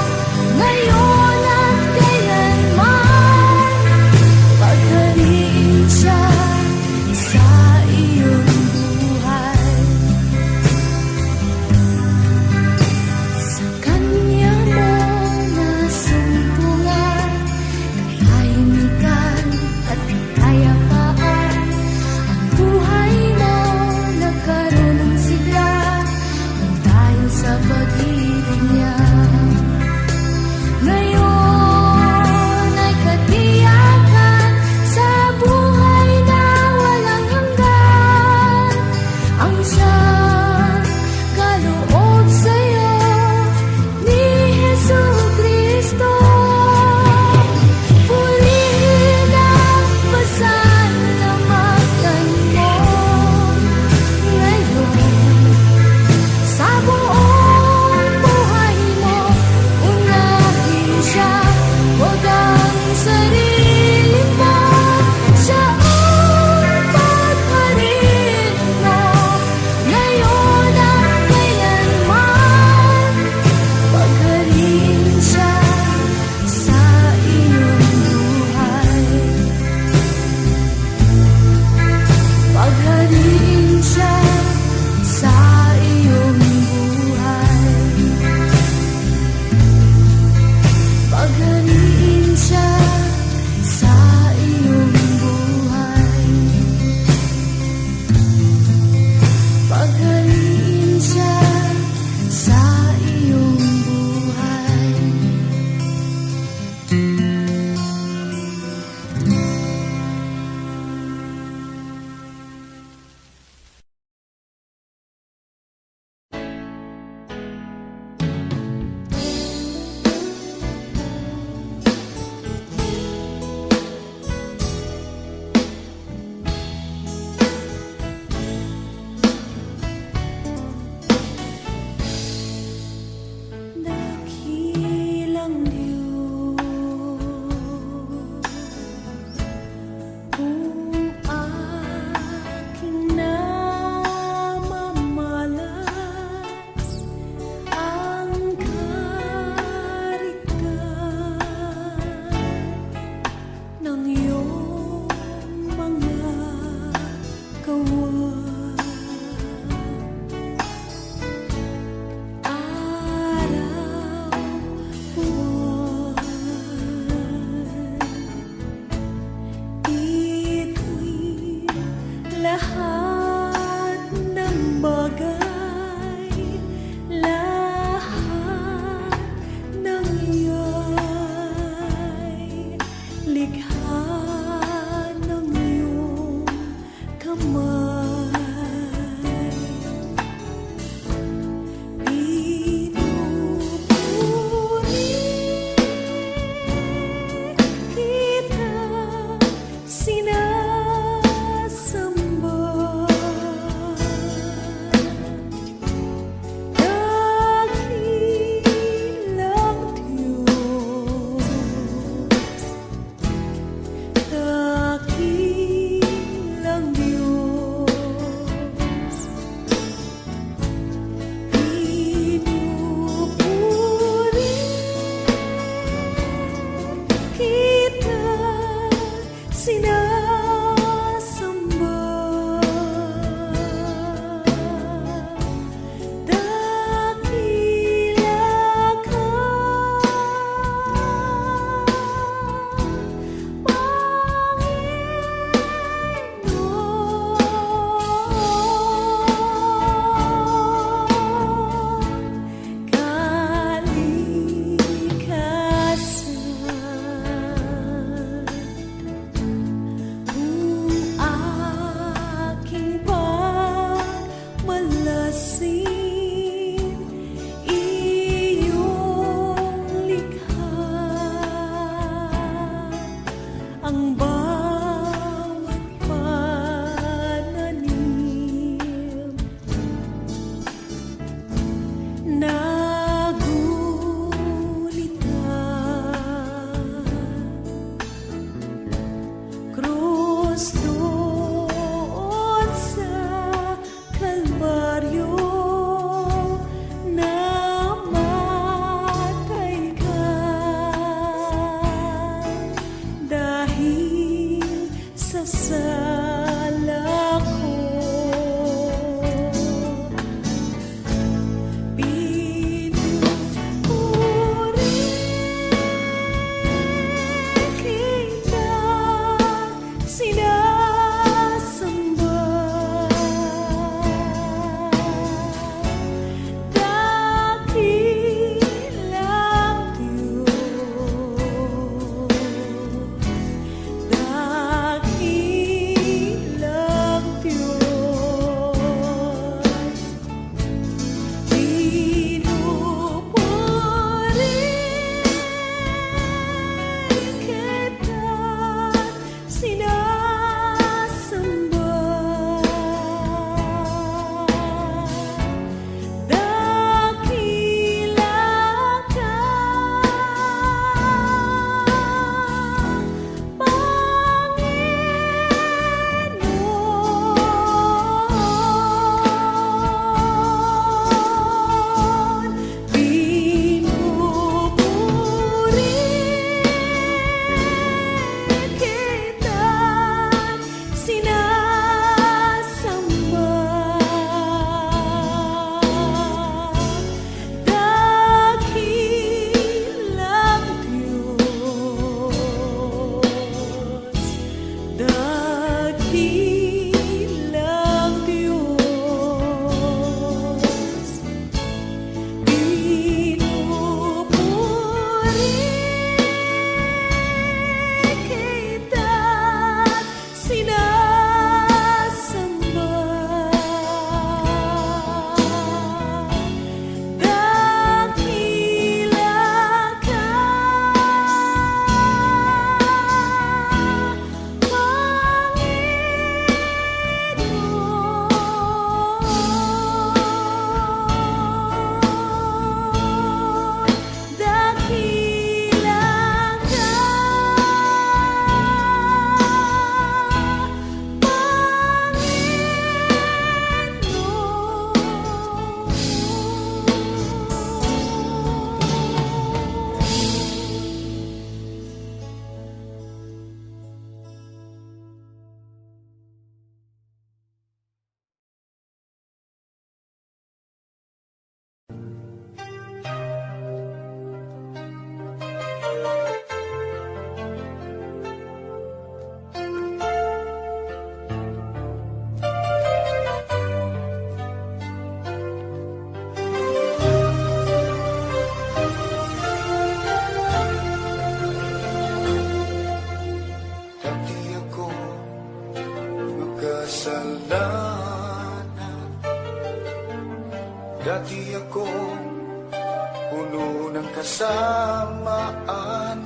puno ng kasamaan,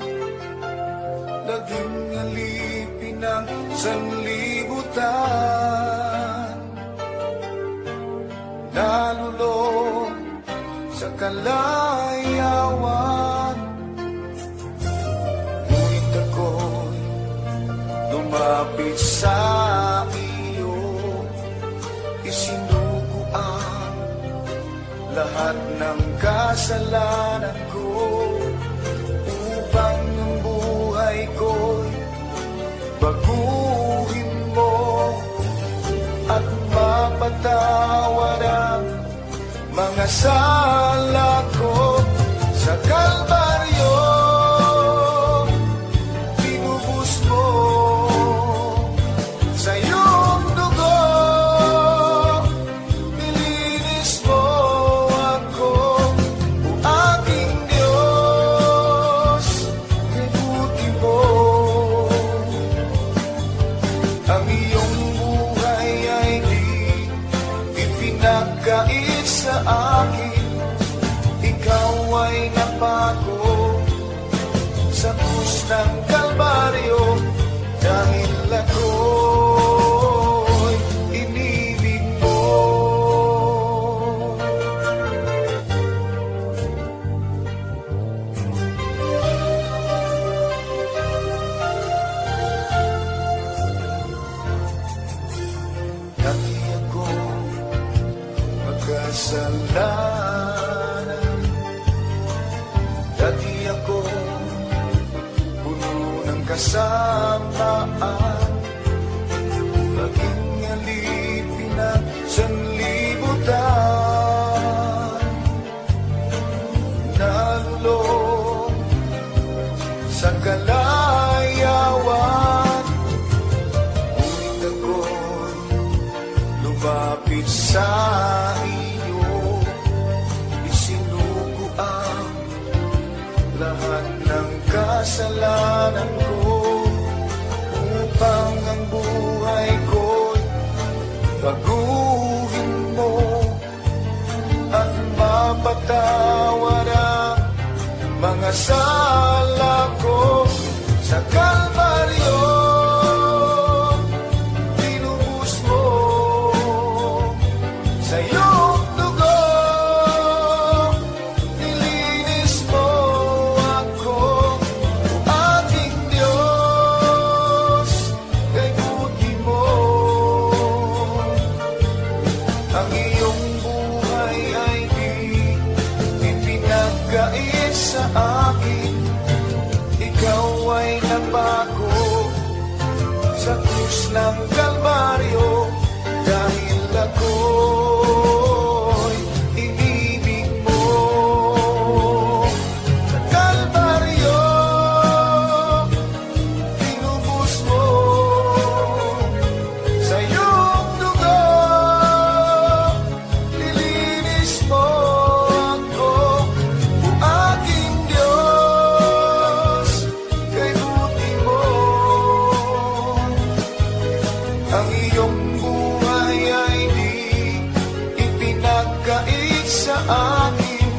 laging alipin ng sanlibutan, nalulong sa kalayawan. Ngunit ako'y lumapit sa iyo, isinuko ang lahat ng kasalanan ko, upang ang buhay ko'y baguhin mo at mapatawad ang mga sala ko. Sa Kalbaryo tinubos mo, sa iyong dugo nilinis mo ako. O aking Diyos, kay buti mo, ang iyong buhay ay di ipinagkait sa akin. Ikaw ay napako sa krus ng Kalbaryo, dahil ako'y inibig mo. Dati ako magkasalanan, dati ako puno ng kasamaan, maging alipin ng sanlibutan, nalulong sa kalayawan. Ngunit ako'y lumapit sa iyo, isinuko ang lahat ng kasalanan ko, upang ang buhay ko'y baguhin mo at mapatawad ang mga sala ko. Sa Kalbaryo tinubos mo, sa iyong dugo nilinis mo ako. O aking Diyos, kay buti mo, ang iyong buhay ay di ipinagkait sa akin. Ikaw ay napako sa krus ng Kalbaryo, dahil ako'y inibig mo. Sa Kalbaryo tinubos mo, sa iyong dugo nilinis mo ako. O aking Diyos, kay buti mo, ang iyong buhay ay di ipinagkait sa akin.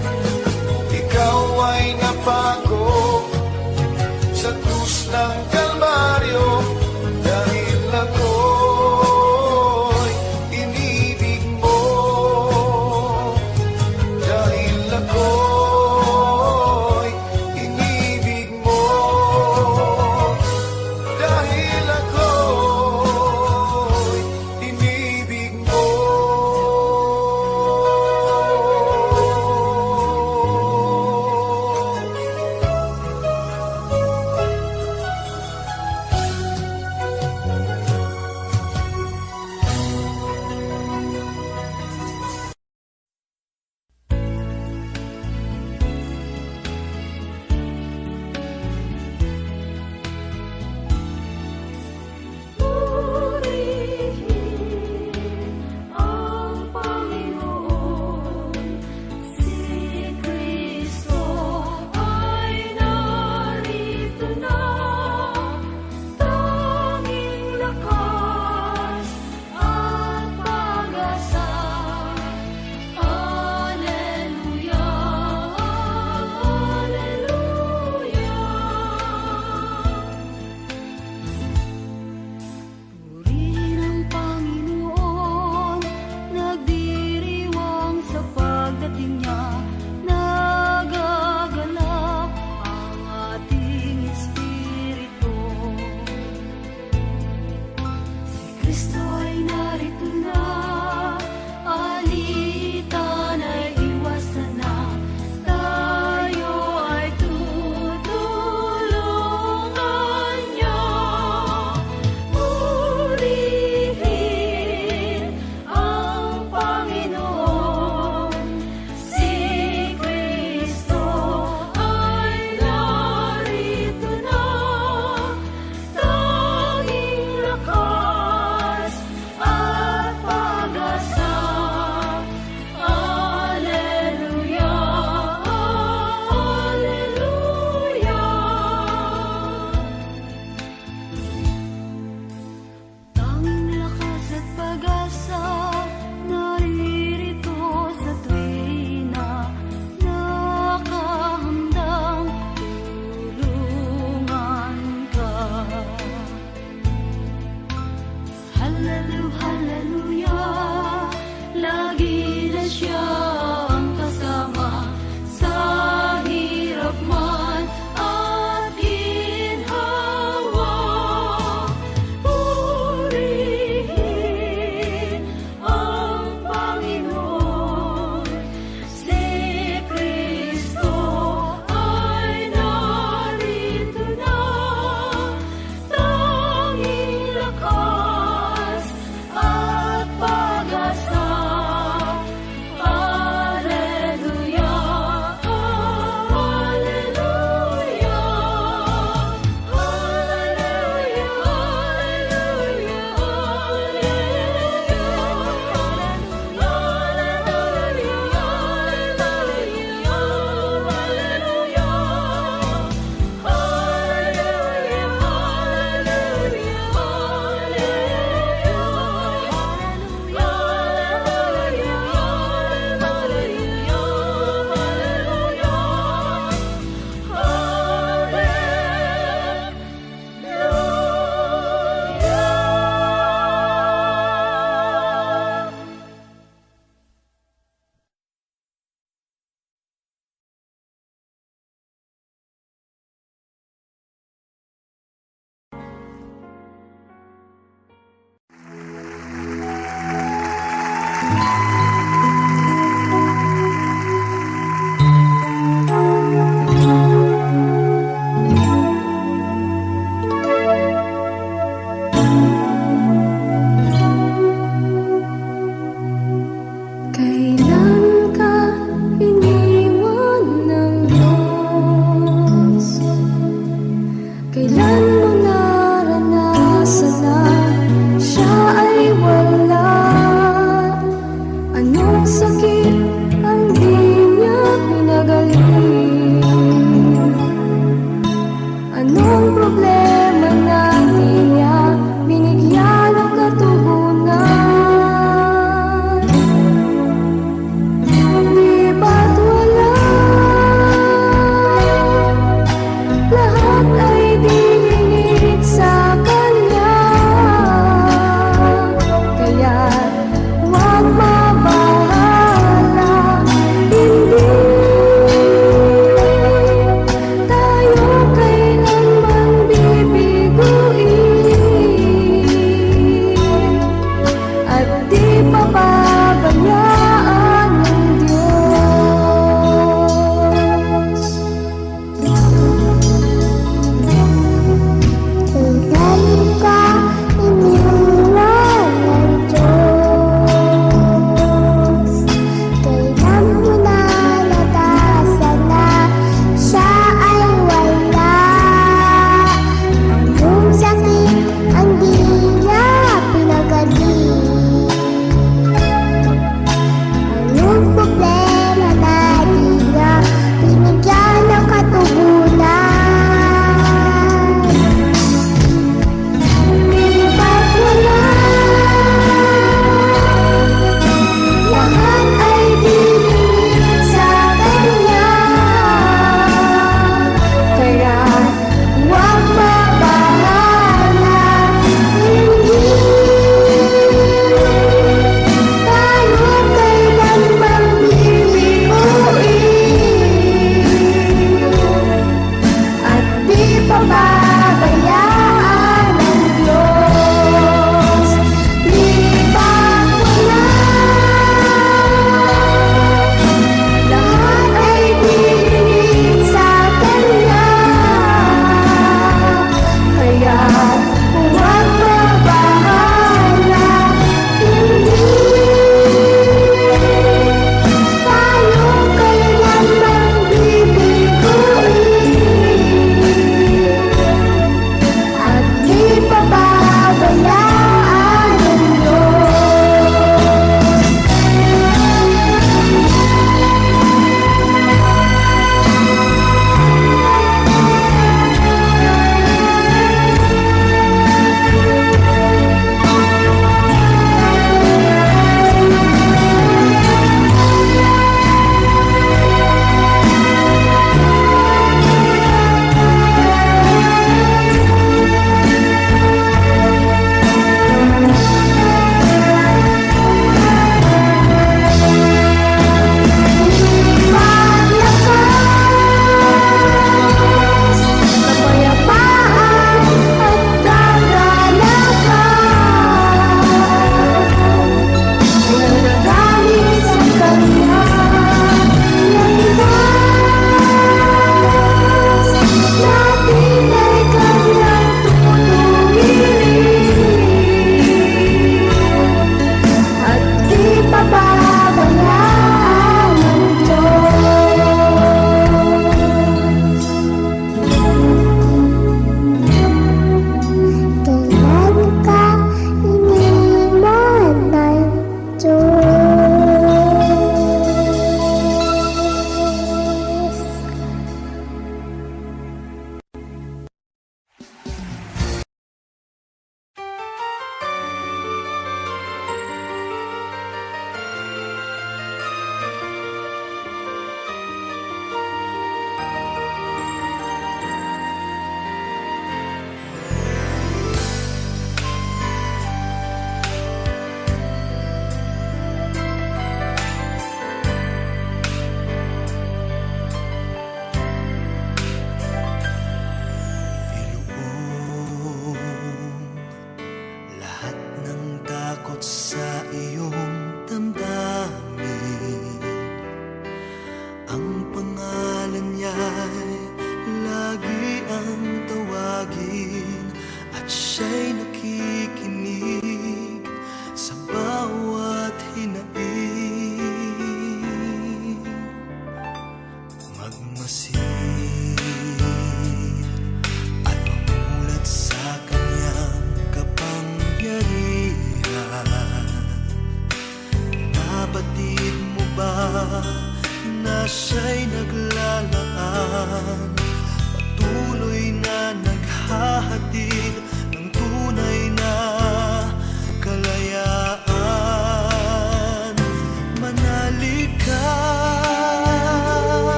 Ikaw ay napako sa krus ng Kalbaryo, dahil ako'y inibig mo, dahil ako'y inibig mo, dahil ako'y inibig mo.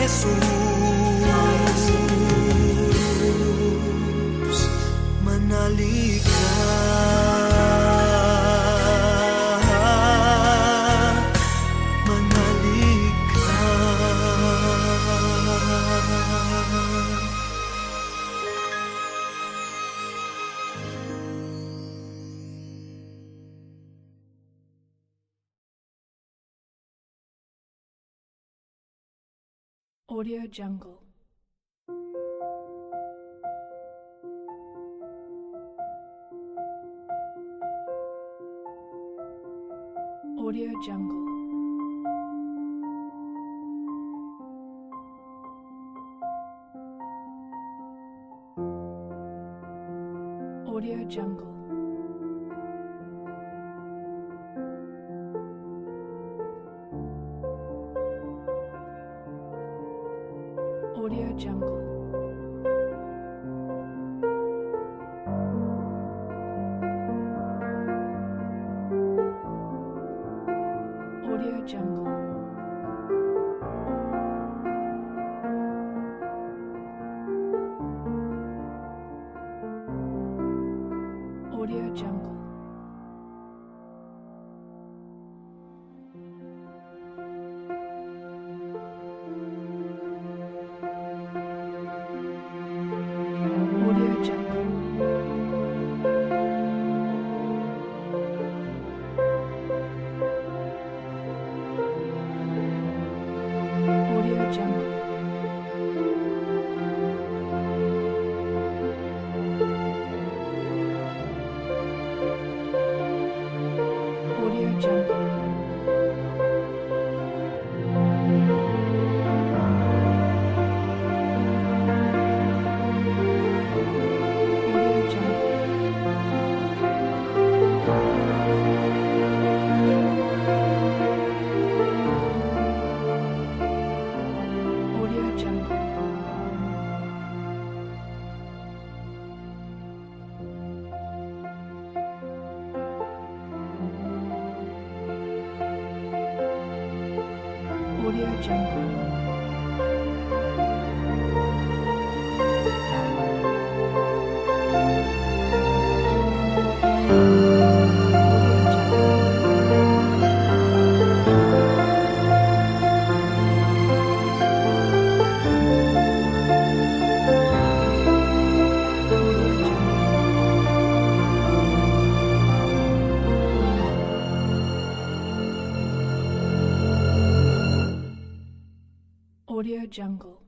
Jesus, manali ka. Manali ka. Audio Jungle. Audio Jungle. Audio Jungle. Audio Jungle. Audio Jungle. Audio Jungle. Audio Jungle. Audio Jungle. Audio Jungle. Audio Jungle. Audio Jungle. Audio Jungle. Audio Jungle.